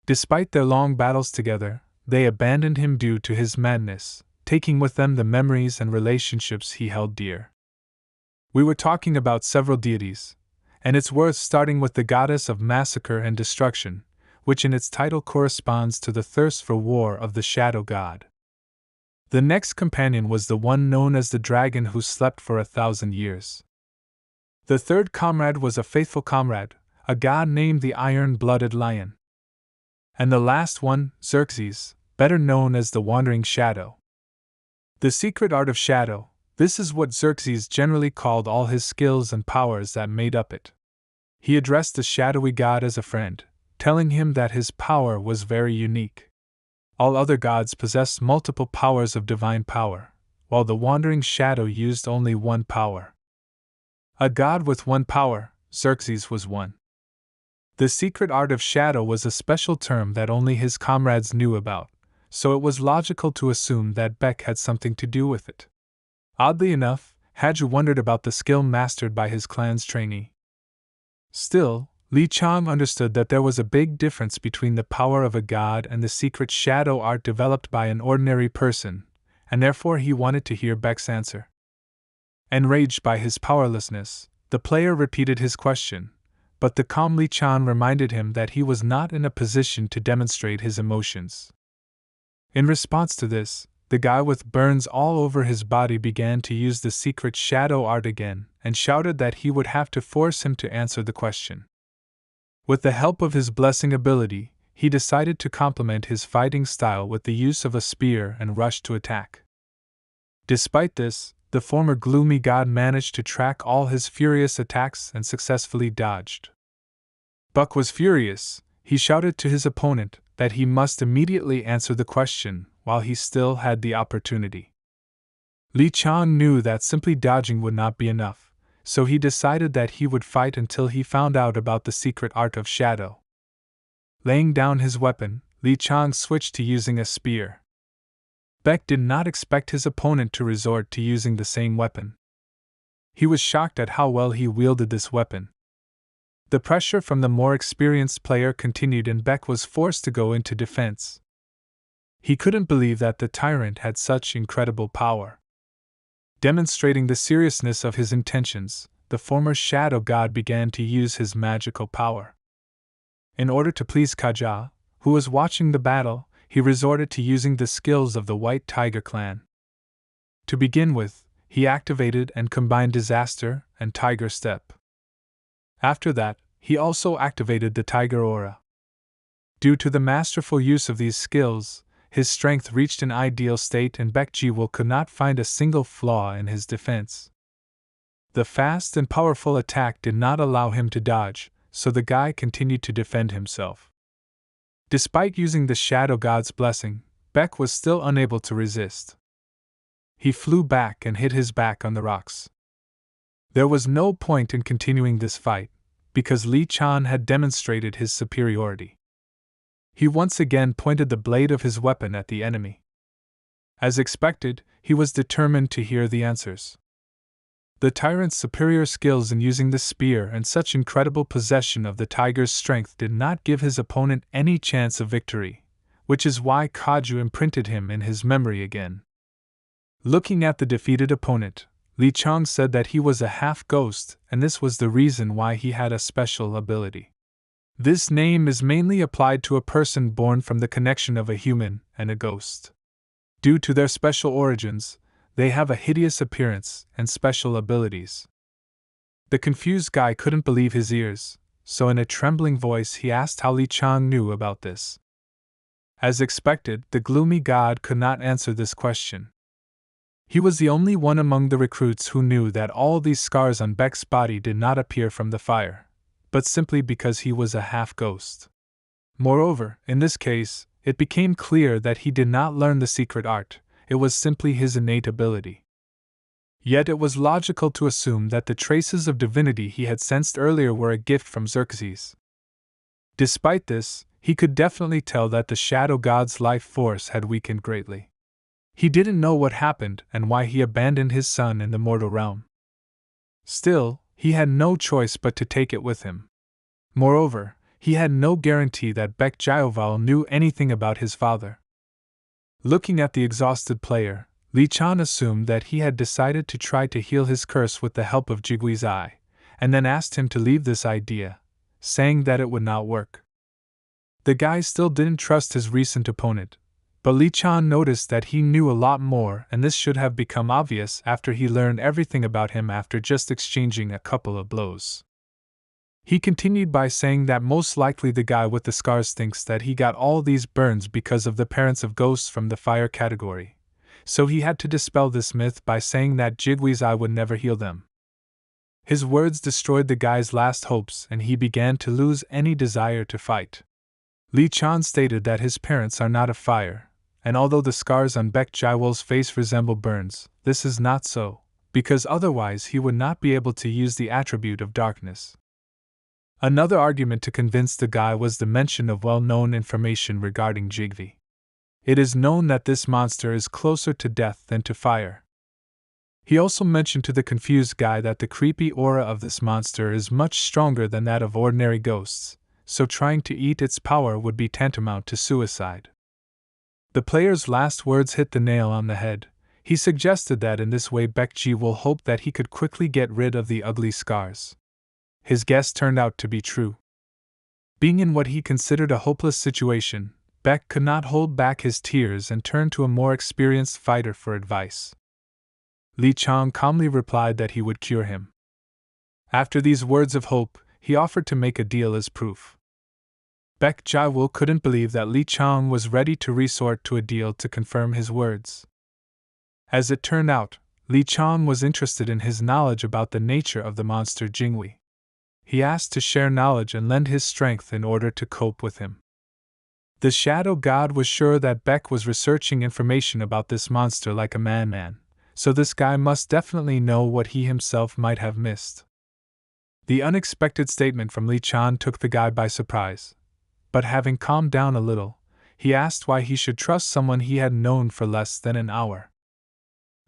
Despite their long battles together, they abandoned him due to his madness, taking with them the memories and relationships he held dear. We were talking about several deities, and it's worth starting with the goddess of massacre and destruction, which in its title corresponds to the thirst for war of the shadow god. The next companion was the one known as the dragon who slept for 1,000 years. The third comrade was a faithful comrade, a god named the Iron-Blooded Lion. And the last one, Xerxes, better known as the Wandering Shadow. The secret art of shadow, this is what Xerxes generally called all his skills and powers that made up it. He addressed the shadowy god as a friend, telling him that his power was very unique. All other gods possessed multiple powers of divine power, while the Wandering Shadow used only one power. A god with one power, Xerxes was one. The secret art of shadow was a special term that only his comrades knew about, so it was logical to assume that Beck had something to do with it. Oddly enough, Haju wondered about the skill mastered by his clan's trainee. Still, Lee Chang understood that there was a big difference between the power of a god and the secret shadow art developed by an ordinary person, and therefore he wanted to hear Beck's answer. Enraged by his powerlessness, the player repeated his question, but the calm Lee Chang reminded him that he was not in a position to demonstrate his emotions. In response to this, the guy with burns all over his body began to use the secret shadow art again and shouted that he would have to force him to answer the question. With the help of his blessing ability, he decided to complement his fighting style with the use of a spear and rushed to attack. Despite this, the former gloomy god managed to track all his furious attacks and successfully dodged. Buck was furious. He shouted to his opponent that he must immediately answer the question while he still had the opportunity. Lee Chang knew that simply dodging would not be enough, so he decided that he would fight until he found out about the secret art of shadow. Laying down his weapon, Lee Chang switched to using a spear. Beck did not expect his opponent to resort to using the same weapon. He was shocked at how well he wielded this weapon. The pressure from the more experienced player continued and Beck was forced to go into defense. He couldn't believe that the tyrant had such incredible power. Demonstrating the seriousness of his intentions, the former shadow god began to use his magical power. In order to please Kaja, who was watching the battle, he resorted to using the skills of the White Tiger clan. To begin with, he activated and combined Disaster and Tiger Step. After that, he also activated the Tiger Aura. Due to the masterful use of these skills, his strength reached an ideal state and Baek Ji-woo could not find a single flaw in his defense. The fast and powerful attack did not allow him to dodge, so the guy continued to defend himself. Despite using the Shadow God's blessing, Baek was still unable to resist. He flew back and hit his back on the rocks. There was no point in continuing this fight, because Lee Chan had demonstrated his superiority. He once again pointed the blade of his weapon at the enemy. As expected, he was determined to hear the answers. The tyrant's superior skills in using the spear and such incredible possession of the tiger's strength did not give his opponent any chance of victory, which is why Kaju imprinted him in his memory again. Looking at the defeated opponent, Lee Chang said that he was a half-ghost, and this was the reason why he had a special ability. This name is mainly applied to a person born from the connection of a human and a ghost. Due to their special origins, they have a hideous appearance and special abilities. The confused guy couldn't believe his ears, so in a trembling voice he asked how Lee Chang knew about this. As expected, the gloomy god could not answer this question. He was the only one among the recruits who knew that all these scars on Baek's body did not appear from the fire, but simply because he was a half-ghost. Moreover, in this case, it became clear that he did not learn the secret art, it was simply his innate ability. Yet it was logical to assume that the traces of divinity he had sensed earlier were a gift from Xerxes. Despite this, he could definitely tell that the Shadow God's life force had weakened greatly. He didn't know what happened and why he abandoned his son in the mortal realm. Still, he had no choice but to take it with him. Moreover, he had no guarantee that Baek Jioval knew anything about his father. Looking at the exhausted player, Lee Chan assumed that he had decided to try to heal his curse with the help of Jigui's eye, and then asked him to leave this idea, saying that it would not work. The guy still didn't trust his recent opponent, but Lee Chan noticed that he knew a lot more, and this should have become obvious after he learned everything about him after just exchanging a couple of blows. He continued by saying that most likely the guy with the scars thinks that he got all these burns because of the parents of ghosts from the fire category, so he had to dispel this myth by saying that Jigui's eye would never heal them. His words destroyed the guy's last hopes and he began to lose any desire to fight. Lee Chan stated that his parents are not of fire, and although the scars on Baek Jaiwol's face resemble burns, this is not so, because otherwise he would not be able to use the attribute of darkness. Another argument to convince the guy was the mention of well-known information regarding Jigvi. It is known that this monster is closer to death than to fire. He also mentioned to the confused guy that the creepy aura of this monster is much stronger than that of ordinary ghosts, so trying to eat its power would be tantamount to suicide. The player's last words hit the nail on the head. He suggested that in this way Baek Ji will hope that he could quickly get rid of the ugly scars. His guess turned out to be true. Being in what he considered a hopeless situation, Baek could not hold back his tears and turned to a more experienced fighter for advice. Lee Chang calmly replied that he would cure him. After these words of hope, he offered to make a deal as proof. Baek Jaiwol couldn't believe that Lee Chang was ready to resort to a deal to confirm his words. As it turned out, Lee Chang was interested in his knowledge about the nature of the monster Jingwi. He asked to share knowledge and lend his strength in order to cope with him. The Shadow God was sure that Baek was researching information about this monster like a man, so this guy must definitely know what he himself might have missed. The unexpected statement from Lee Chan took the guy by surprise, but having calmed down a little, he asked why he should trust someone he had known for less than an hour.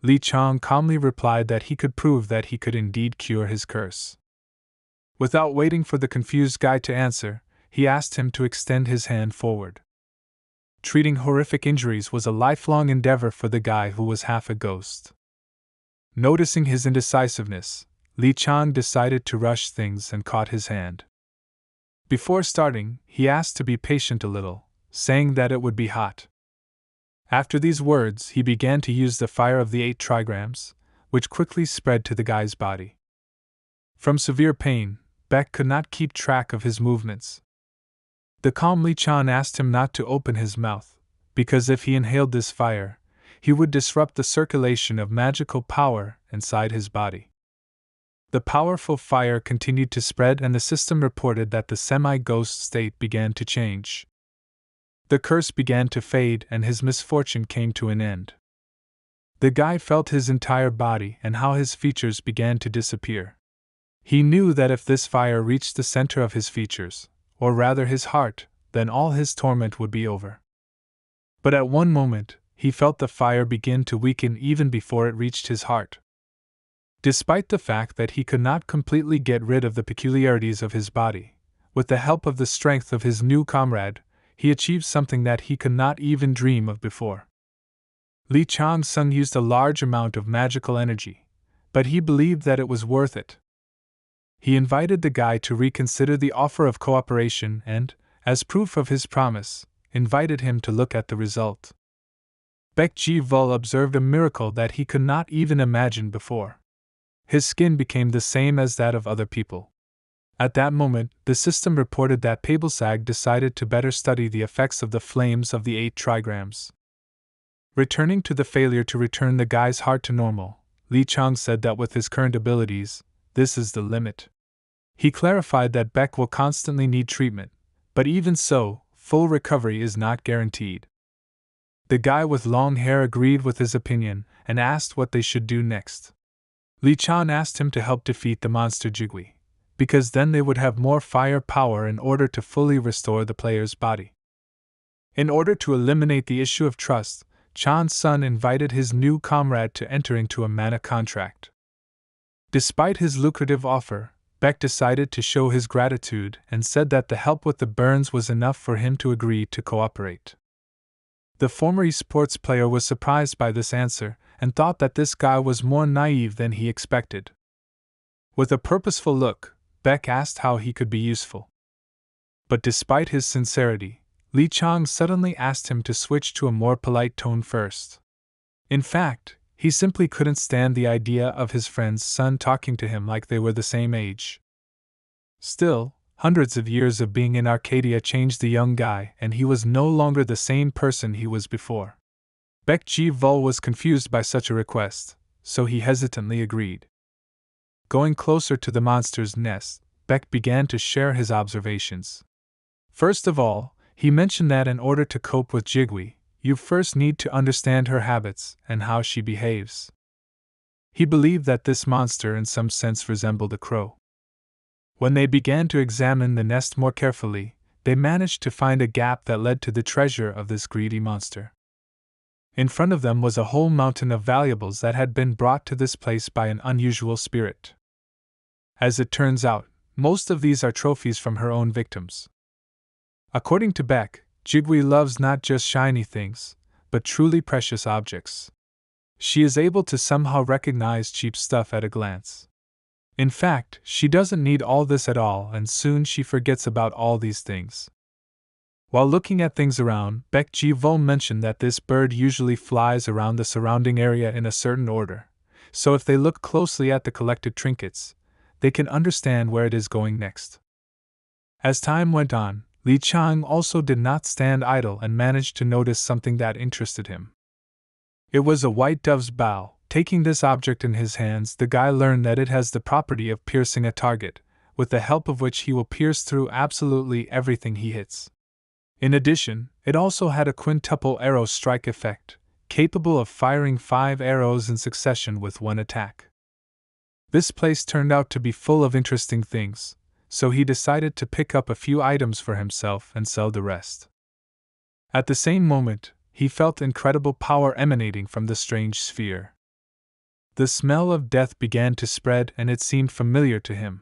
Lee Chang calmly replied that he could prove that he could indeed cure his curse. Without waiting for the confused guy to answer, he asked him to extend his hand forward. Treating horrific injuries was a lifelong endeavor for the guy who was half a ghost. Noticing his indecisiveness, Li Chang decided to rush things and caught his hand. Before starting, he asked to be patient a little, saying that it would be hot. After these words, he began to use the fire of the 8 trigrams, which quickly spread to the guy's body. From severe pain, Beck could not keep track of his movements. The calm Li Chan asked him not to open his mouth, because if he inhaled this fire, he would disrupt the circulation of magical power inside his body. The powerful fire continued to spread, and the system reported that the semi-ghost state began to change. The curse began to fade, and his misfortune came to an end. The guy felt his entire body and how his features began to disappear. He knew that if this fire reached the center of his features, or rather his heart, then all his torment would be over. But at one moment, he felt the fire begin to weaken even before it reached his heart. Despite the fact that he could not completely get rid of the peculiarities of his body, with the help of the strength of his new comrade, he achieved something that he could not even dream of before. Li Chang-sung used a large amount of magical energy, but he believed that it was worth it. He invited the guy to reconsider the offer of cooperation and, as proof of his promise, invited him to look at the result. Baek Ji-vul observed a miracle that he could not even imagine before. His skin became the same as that of other people. At that moment, the system reported that Pabelsag decided to better study the effects of the flames of the 8 trigrams. Returning to the failure to return the guy's heart to normal, Li Chang said that with his current abilities, this is the limit. He clarified that Beck will constantly need treatment, but even so, full recovery is not guaranteed. The guy with long hair agreed with his opinion and asked what they should do next. Li Chan asked him to help defeat the monster Jigui, because then they would have more fire power in order to fully restore the player's body. In order to eliminate the issue of trust, Chan's son invited his new comrade to enter into a mana contract. Despite his lucrative offer, Beck decided to show his gratitude and said that the help with the burns was enough for him to agree to cooperate. The former esports player was surprised by this answer and thought that this guy was more naive than he expected. With a purposeful look, Beck asked how he could be useful. But despite his sincerity, Li Chang suddenly asked him to switch to a more polite tone first. In fact, he simply couldn't stand the idea of his friend's son talking to him like they were the same age. Still, hundreds of years of being in Arcadia changed the young guy, and he was no longer the same person he was before. Baek Ji-vul was confused by such a request, so he hesitantly agreed. Going closer to the monster's nest, Beck began to share his observations. First of all, he mentioned that in order to cope with Jigui, you first need to understand her habits and how she behaves. He believed that this monster in some sense resembled a crow. When they began to examine the nest more carefully, they managed to find a gap that led to the treasure of this greedy monster. In front of them was a whole mountain of valuables that had been brought to this place by an unusual spirit. As it turns out, most of these are trophies from her own victims. According to Beck, Jigui loves not just shiny things, but truly precious objects. She is able to somehow recognize cheap stuff at a glance. In fact, she doesn't need all this at all, and soon she forgets about all these things. While looking at things around, Baek Ji-vul mentioned that this bird usually flies around the surrounding area in a certain order, so if they look closely at the collected trinkets, they can understand where it is going next. As time went on, Li Chang also did not stand idle and managed to notice something that interested him. It was a white dove's bow. Taking this object in his hands, the guy learned that it has the property of piercing a target, with the help of which he will pierce through absolutely everything he hits. In addition, it also had a quintuple arrow strike effect, capable of firing 5 arrows in succession with one attack. This place turned out to be full of interesting things, so he decided to pick up a few items for himself and sell the rest. At the same moment, he felt incredible power emanating from the strange sphere. The smell of death began to spread, and it seemed familiar to him.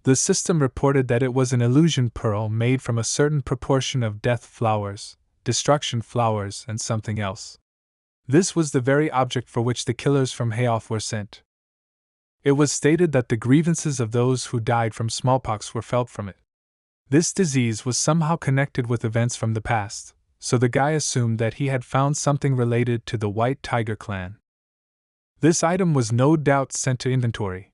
The system reported that it was an illusion pearl made from a certain proportion of death flowers, destruction, flowers, and something else. This was the very object for which the killers from Hayoff were sent. It was stated that the grievances of those who died from smallpox were felt from it. This disease was somehow connected with events from the past, so the guy assumed that he had found something related to the White Tiger clan. This item was no doubt sent to inventory.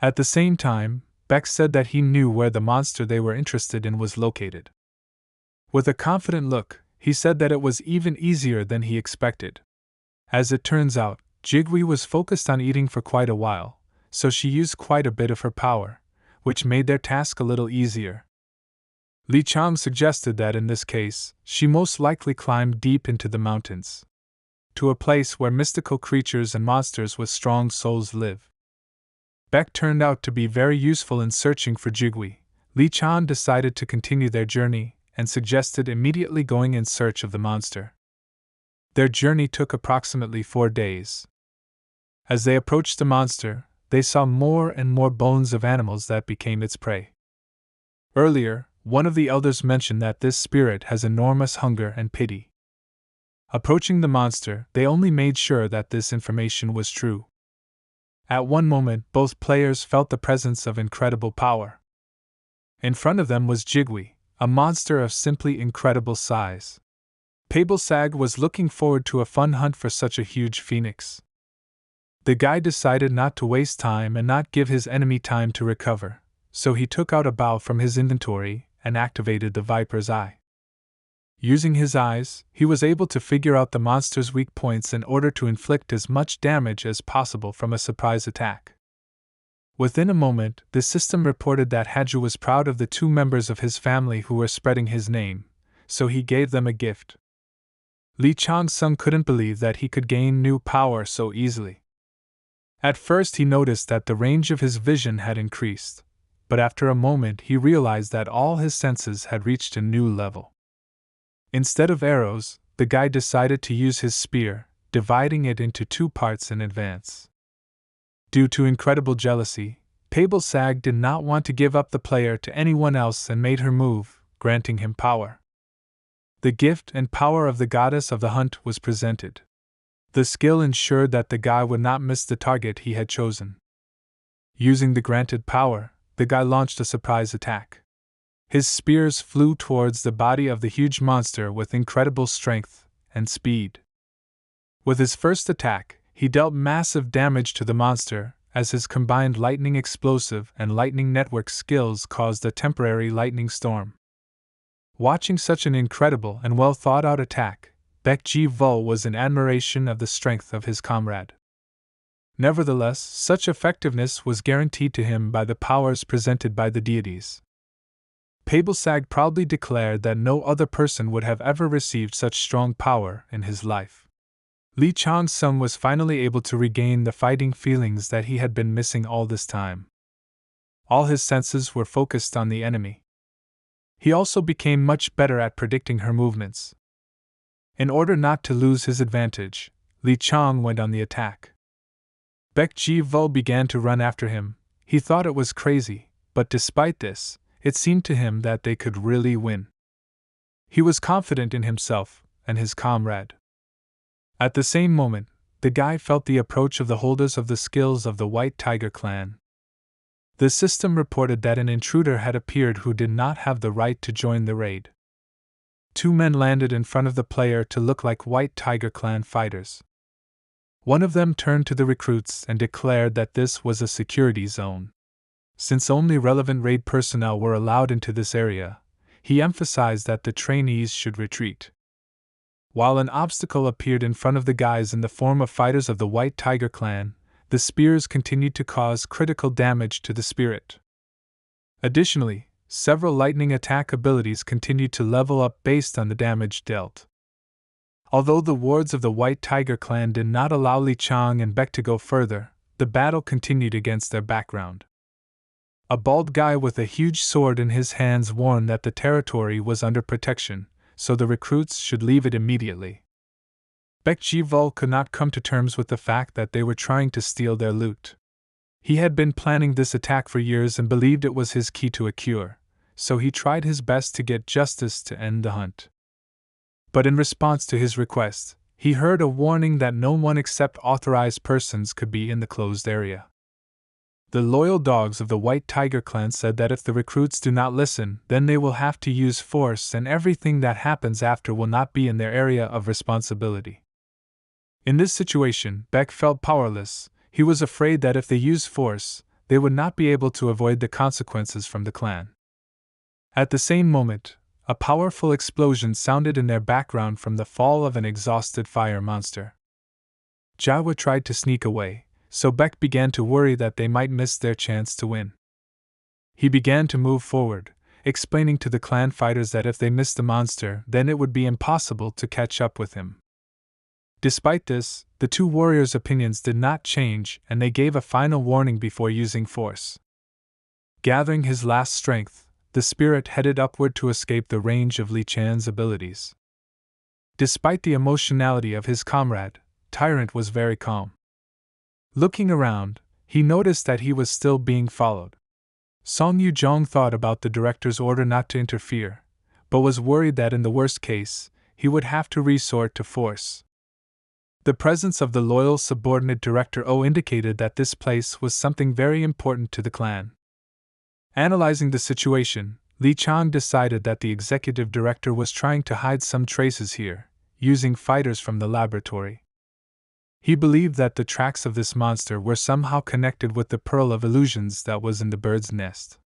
At the same time, Beck said that he knew where the monster they were interested in was located. With a confident look, he said that it was even easier than he expected. As it turns out, Jigwe was focused on eating for quite a while, so she used quite a bit of her power, which made their task a little easier. Li Chang suggested that in this case, she most likely climbed deep into the mountains, to a place where mystical creatures and monsters with strong souls live. Beck turned out to be very useful in searching for Jigwe. Li Chang decided to continue their journey and suggested immediately going in search of the monster. Their journey took approximately 4 days. As they approached the monster, they saw more and more bones of animals that became its prey. Earlier, one of the elders mentioned that this spirit has enormous hunger and pity. Approaching the monster, they only made sure that this information was true. At one moment, both players felt the presence of incredible power. In front of them was Jigwe, a monster of simply incredible size. Pabelsag was looking forward to a fun hunt for such a huge phoenix. The guy decided not to waste time and not give his enemy time to recover, so he took out a bow from his inventory and activated the Viper's Eye. Using his eyes, he was able to figure out the monster's weak points in order to inflict as much damage as possible from a surprise attack. Within a moment, the system reported that Haju was proud of the 2 members of his family who were spreading his name, so he gave them a gift. Li Chang-sung couldn't believe that he could gain new power so easily. At first he noticed that the range of his vision had increased, but after a moment he realized that all his senses had reached a new level. Instead of arrows, the guy decided to use his spear, dividing it into 2 parts in advance. Due to incredible jealousy, Pabelsag did not want to give up the player to anyone else and made her move, granting him power. The gift and power of the goddess of the hunt was presented. The skill ensured that the guy would not miss the target he had chosen. Using the granted power, the guy launched a surprise attack. His spears flew towards the body of the huge monster with incredible strength and speed. With his first attack, he dealt massive damage to the monster, as his combined lightning explosive and lightning network skills caused a temporary lightning storm. Watching such an incredible and well-thought-out attack, Baek Ji-vul was in admiration of the strength of his comrade. Nevertheless, such effectiveness was guaranteed to him by the powers presented by the deities. Pabelsag proudly declared that no other person would have ever received such strong power in his life. Li Chang-sung was finally able to regain the fighting feelings that he had been missing all this time. All his senses were focused on the enemy. He also became much better at predicting her movements. In order not to lose his advantage, Li Chang went on the attack. Baek Ji-vul began to run after him. He thought it was crazy, but despite this, it seemed to him that they could really win. He was confident in himself and his comrade. At the same moment, the guy felt the approach of the holders of the skills of the White Tiger clan. The system reported that an intruder had appeared who did not have the right to join the raid. 2 men landed in front of the player to look like White Tiger clan fighters. One of them turned to the recruits and declared that this was a security zone. Since only relevant raid personnel were allowed into this area, he emphasized that the trainees should retreat. While an obstacle appeared in front of the guys in the form of fighters of the White Tiger clan, the spears continued to cause critical damage to the spirit. Additionally, several lightning attack abilities continued to level up based on the damage dealt. Although the wards of the White Tiger clan did not allow Li Chang and Baek to go further, the battle continued against their background. A bald guy with a huge sword in his hands warned that the territory was under protection, so the recruits should leave it immediately. Baek Ji-vul could not come to terms with the fact that they were trying to steal their loot. He had been planning this attack for years and believed it was his key to a cure, so he tried his best to get justice to end the hunt. But in response to his request, he heard a warning that no one except authorized persons could be in the closed area. The loyal dogs of the White Tiger clan said that if the recruits do not listen, then they will have to use force, and everything that happens after will not be in their area of responsibility. In this situation, Beck felt powerless. He was afraid that if they used force, they would not be able to avoid the consequences from the clan. At the same moment, a powerful explosion sounded in their background from the fall of an exhausted fire monster. Jawa tried to sneak away, so Beck began to worry that they might miss their chance to win. He began to move forward, explaining to the clan fighters that if they missed the monster, then it would be impossible to catch up with him. Despite this, the two warriors' opinions did not change, and they gave a final warning before using force. Gathering his last strength, the spirit headed upward to escape the range of Li Chan's abilities. Despite the emotionality of his comrade, Tyrant was very calm. Looking around, he noticed that he was still being followed. Song Yuzhong thought about the director's order not to interfere, but was worried that in the worst case, he would have to resort to force. The presence of the loyal subordinate Director O indicated that this place was something very important to the clan. Analyzing the situation, Li Chang decided that the executive director was trying to hide some traces here, using fighters from the laboratory. He believed that the tracks of this monster were somehow connected with the pearl of illusions that was in the bird's nest.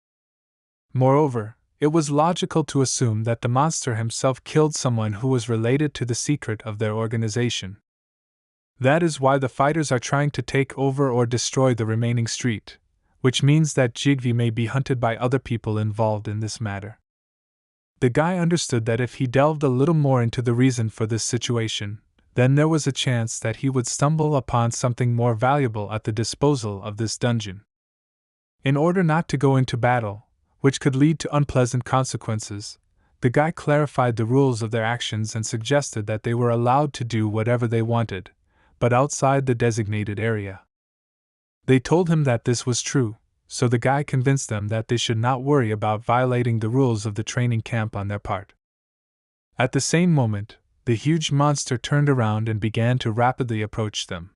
Moreover, it was logical to assume that the monster himself killed someone who was related to the secret of their organization. That is why the fighters are trying to take over or destroy the remaining street, which means that Jigvi may be hunted by other people involved in this matter. The guy understood that if he delved a little more into the reason for this situation, then there was a chance that he would stumble upon something more valuable at the disposal of this dungeon. In order not to go into battle, which could lead to unpleasant consequences, the guy clarified the rules of their actions and suggested that they were allowed to do whatever they wanted, but outside the designated area. They told him that this was true, so the guy convinced them that they should not worry about violating the rules of the training camp on their part. At the same moment, the huge monster turned around and began to rapidly approach them.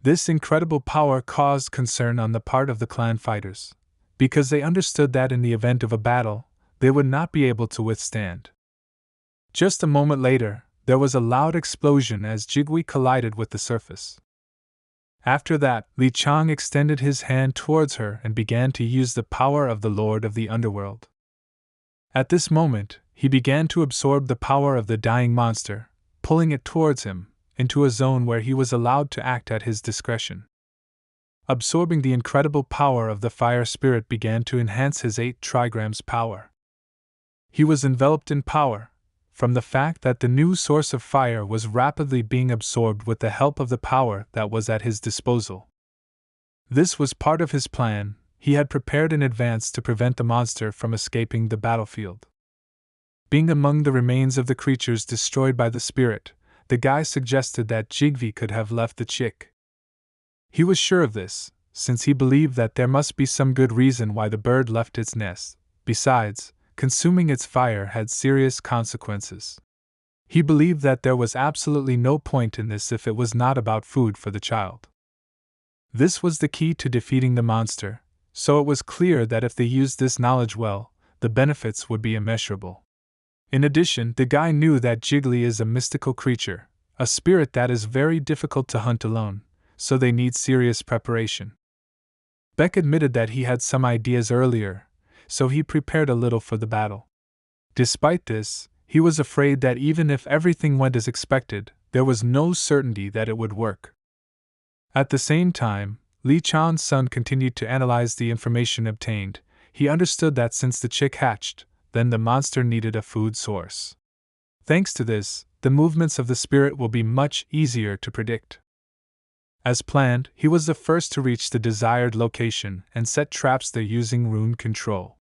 This incredible power caused concern on the part of the clan fighters, because they understood that in the event of a battle, they would not be able to withstand. Just a moment later, there was a loud explosion as Jigwi collided with the surface. After that, Li Chang extended his hand towards her and began to use the power of the Lord of the Underworld. At this moment, he began to absorb the power of the dying monster, pulling it towards him, into a zone where he was allowed to act at his discretion. Absorbing the incredible power of the fire spirit began to enhance his 8 trigrams power. He was enveloped in power, from the fact that the new source of fire was rapidly being absorbed with the help of the power that was at his disposal. This was part of his plan. He had prepared in advance to prevent the monster from escaping the battlefield. Being among the remains of the creatures destroyed by the spirit, the guy suggested that Jigvi could have left the chick. He was sure of this, since he believed that there must be some good reason why the bird left its nest. Besides, consuming its fire had serious consequences. He believed that there was absolutely no point in this if it was not about food for the child. This was the key to defeating the monster, so it was clear that if they used this knowledge well, the benefits would be immeasurable. In addition, the guy knew that Jiggly is a mystical creature, a spirit that is very difficult to hunt alone, so they need serious preparation. Beck admitted that he had some ideas earlier, so he prepared a little for the battle. Despite this, he was afraid that even if everything went as expected, there was no certainty that it would work. At the same time, Li Chan's son continued to analyze the information obtained. He understood that since the chick hatched, then the monster needed a food source. Thanks to this, the movements of the spirit will be much easier to predict. As planned, he was the first to reach the desired location and set traps there using rune control.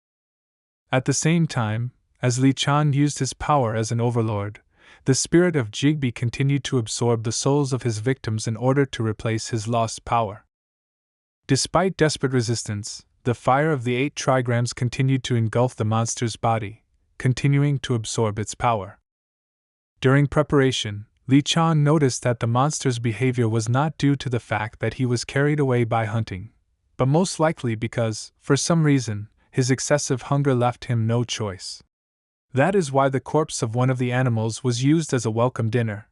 At the same time, as Li Chan used his power as an overlord, the spirit of Jigbi continued to absorb the souls of his victims in order to replace his lost power. Despite desperate resistance, the fire of the 8 trigrams continued to engulf the monster's body, continuing to absorb its power. During preparation, Li Chan noticed that the monster's behavior was not due to the fact that he was carried away by hunting, but most likely because, for some reason, his excessive hunger left him no choice. That is why the corpse of one of the animals was used as a welcome dinner.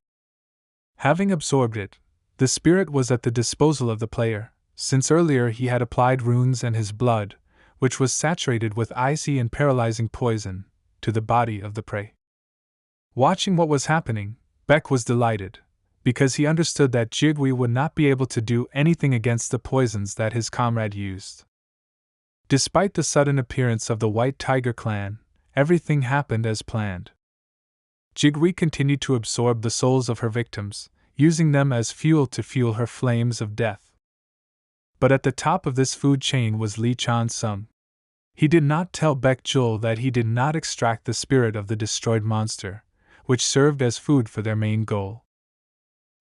Having absorbed it, the spirit was at the disposal of the player, since earlier he had applied runes and his blood, which was saturated with icy and paralyzing poison, to the body of the prey. Watching what was happening, Beck was delighted, because he understood that Jigwe would not be able to do anything against the poisons that his comrade used. Despite the sudden appearance of the White Tiger clan, everything happened as planned. Jigwe continued to absorb the souls of her victims, using them as fuel to fuel her flames of death. But at the top of this food chain was Li Chan-sung. He did not tell Baek Jul that he did not extract the spirit of the destroyed monster, which served as food for their main goal.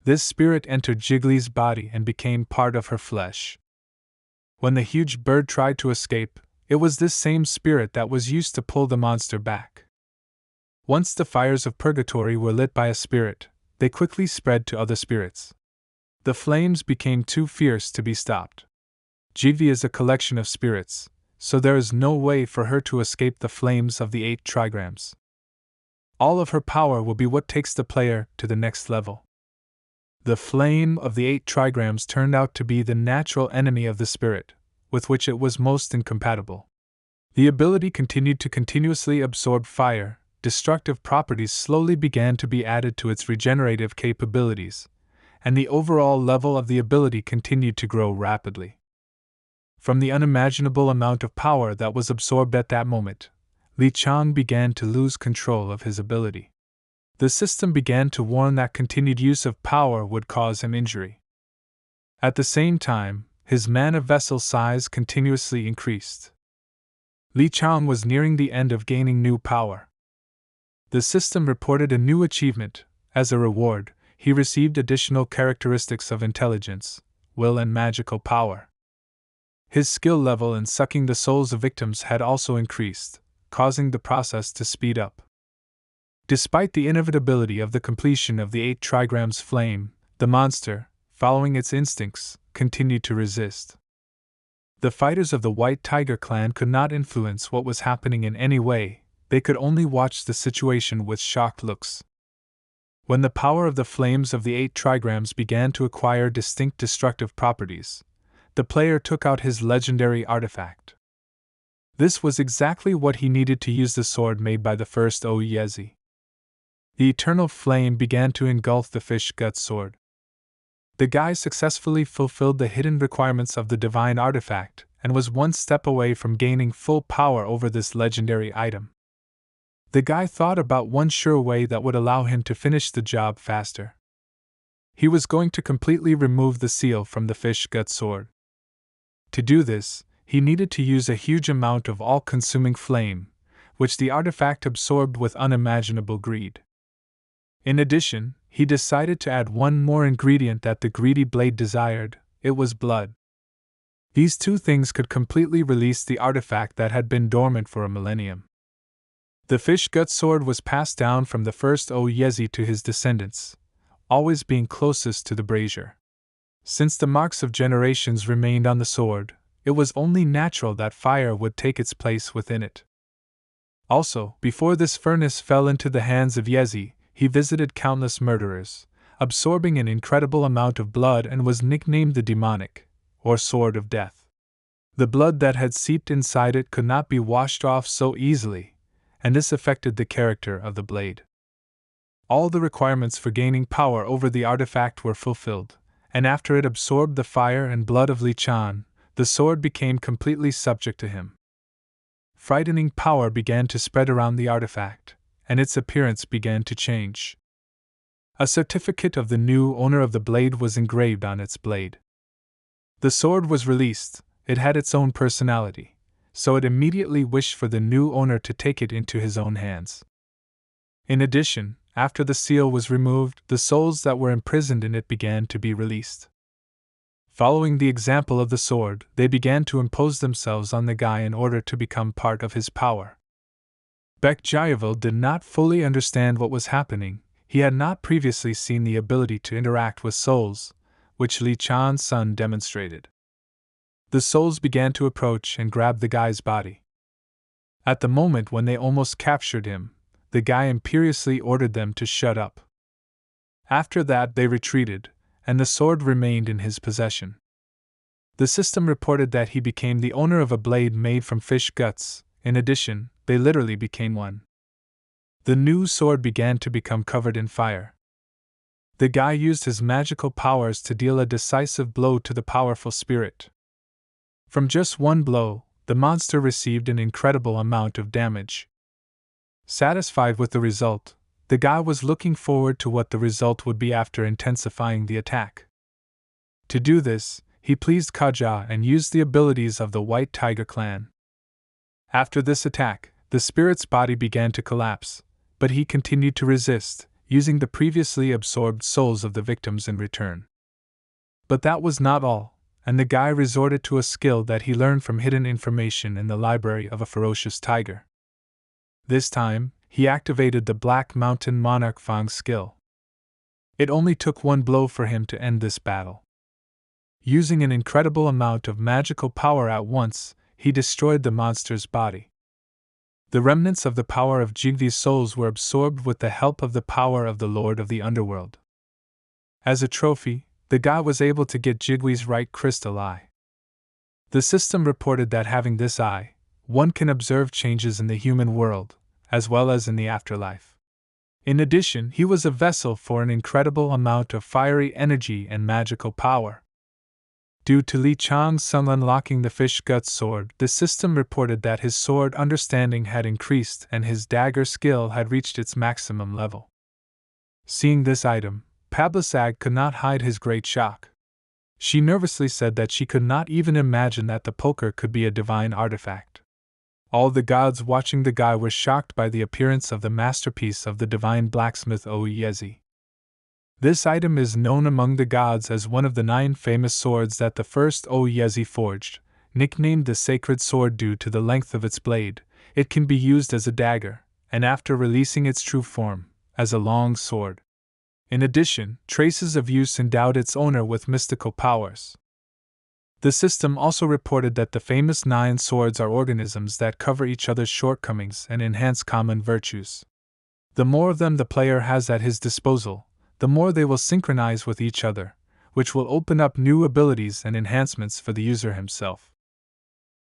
This spirit entered Jiggly's body and became part of her flesh. When the huge bird tried to escape, it was this same spirit that was used to pull the monster back. Once the fires of purgatory were lit by a spirit, they quickly spread to other spirits. The flames became too fierce to be stopped. Jigvi is a collection of spirits, so there is no way for her to escape the flames of the 8 trigrams. All of her power will be what takes the player to the next level. The flame of the 8 trigrams turned out to be the natural enemy of the spirit, with which it was most incompatible. The ability continued to continuously absorb fire, destructive properties slowly began to be added to its regenerative capabilities, and the overall level of the ability continued to grow rapidly. From the unimaginable amount of power that was absorbed at that moment, Li Chang began to lose control of his ability. The system began to warn that continued use of power would cause him injury. At the same time, his mana vessel size continuously increased. Li Chang was nearing the end of gaining new power. The system reported a new achievement. As a reward, he received additional characteristics of intelligence, will, and magical power. His skill level in sucking the souls of victims had also increased, causing the process to speed up. Despite the inevitability of the completion of the 8 trigrams flame, the monster, following its instincts, continued to resist. The fighters of the White Tiger clan could not influence what was happening in any way, they could only watch the situation with shocked looks. When the power of the flames of the 8 trigrams began to acquire distinct destructive properties, the player took out his legendary artifact. This was exactly what he needed to use the sword made by the first Oyezi. The eternal flame began to engulf the fish gut sword. The guy successfully fulfilled the hidden requirements of the divine artifact and was one step away from gaining full power over this legendary item. The guy thought about one sure way that would allow him to finish the job faster. He was going to completely remove the seal from the fish gut sword. To do this, he needed to use a huge amount of all-consuming flame, which the artifact absorbed with unimaginable greed. In addition, he decided to add one more ingredient that the greedy blade desired. It was blood. These two things could completely release the artifact that had been dormant for a millennium. The fish gut sword was passed down from the first Oyezi to his descendants, always being closest to the brazier. Since the marks of generations remained on the sword, it was only natural that fire would take its place within it. Also, before this furnace fell into the hands of Yezi, he visited countless murderers, absorbing an incredible amount of blood, and was nicknamed the demonic, or sword of death. The blood that had seeped inside it could not be washed off so easily, and this affected the character of the blade. All the requirements for gaining power over the artifact were fulfilled, and after it absorbed the fire and blood of Li Chan, the sword became completely subject to him. Frightening power began to spread around the artifact, and its appearance began to change. A certificate of the new owner of the blade was engraved on its blade. The sword was released, it had its own personality, so it immediately wished for the new owner to take it into his own hands. In addition, after the seal was removed, the souls that were imprisoned in it began to be released. Following the example of the sword, they began to impose themselves on the guy in order to become part of his power. Baek Jaevil did not fully understand what was happening, He had not previously seen the ability to interact with souls, which Li Chan's son demonstrated. The souls began to approach and grab the guy's body. At the moment when they almost captured him, the guy imperiously ordered them to shut up. After that, they retreated, and the sword remained in his possession. The system reported that he became the owner of a blade made from fish guts. In addition, they literally became one. The new sword began to become covered in fire. The guy used his magical powers to deal a decisive blow to the powerful spirit. From just one blow, the monster received an incredible amount of damage. Satisfied with the result, the guy was looking forward to what the result would be after intensifying the attack. To do this, he pleased Kaja and used the abilities of the White Tiger clan. After this attack, the spirit's body began to collapse, but he continued to resist, using the previously absorbed souls of the victims in return. But that was not all, and the guy resorted to a skill that he learned from hidden information in the library of a ferocious tiger. This time, he activated the Black Mountain Monarch Fang skill. It only took one blow for him to end this battle. Using an incredible amount of magical power at once, he destroyed the monster's body. The remnants of the power of Jigvi's souls were absorbed with the help of the power of the Lord of the Underworld. As a trophy, the guy was able to get Jigvi's right crystal eye. The system reported that having this eye, one can observe changes in the human world, as well as in the afterlife. In addition, he was a vessel for an incredible amount of fiery energy and magical power. Due to Li Chang's son unlocking the fish guts sword, the system reported that his sword understanding had increased and his dagger skill had reached its maximum level. Seeing this item, Pablasag could not hide his great shock. She nervously said that she could not even imagine that the poker could be a divine artifact. All the gods watching the guy were shocked by the appearance of the masterpiece of the divine blacksmith Oyezi. This item is known among the gods as one of the 9 famous swords that the first Oyezi forged. Nicknamed the Sacred Sword due to the length of its blade, it can be used as a dagger, and after releasing its true form, as a long sword. In addition, traces of use endowed its owner with mystical powers. The system also reported that the famous 9 swords are organisms that cover each other's shortcomings and enhance common virtues. The more of them the player has at his disposal, the more they will synchronize with each other, which will open up new abilities and enhancements for the user himself.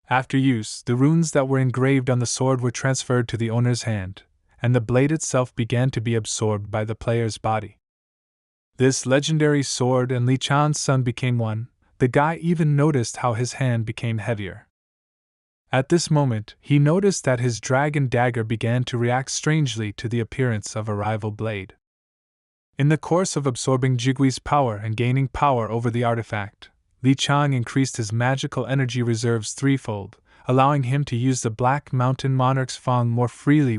After use, the runes that were engraved on the sword were transferred to the owner's hand, and the blade itself began to be absorbed by the player's body. This legendary sword and Li Chan's son became one. The guy even noticed how his hand became heavier. At this moment, he noticed that his dragon dagger began to react strangely to the appearance of a rival blade. In the course of absorbing Jigwi's power and gaining power over the artifact, Li Chang increased his magical energy reserves threefold, allowing him to use the Black Mountain Monarch's Fang more freely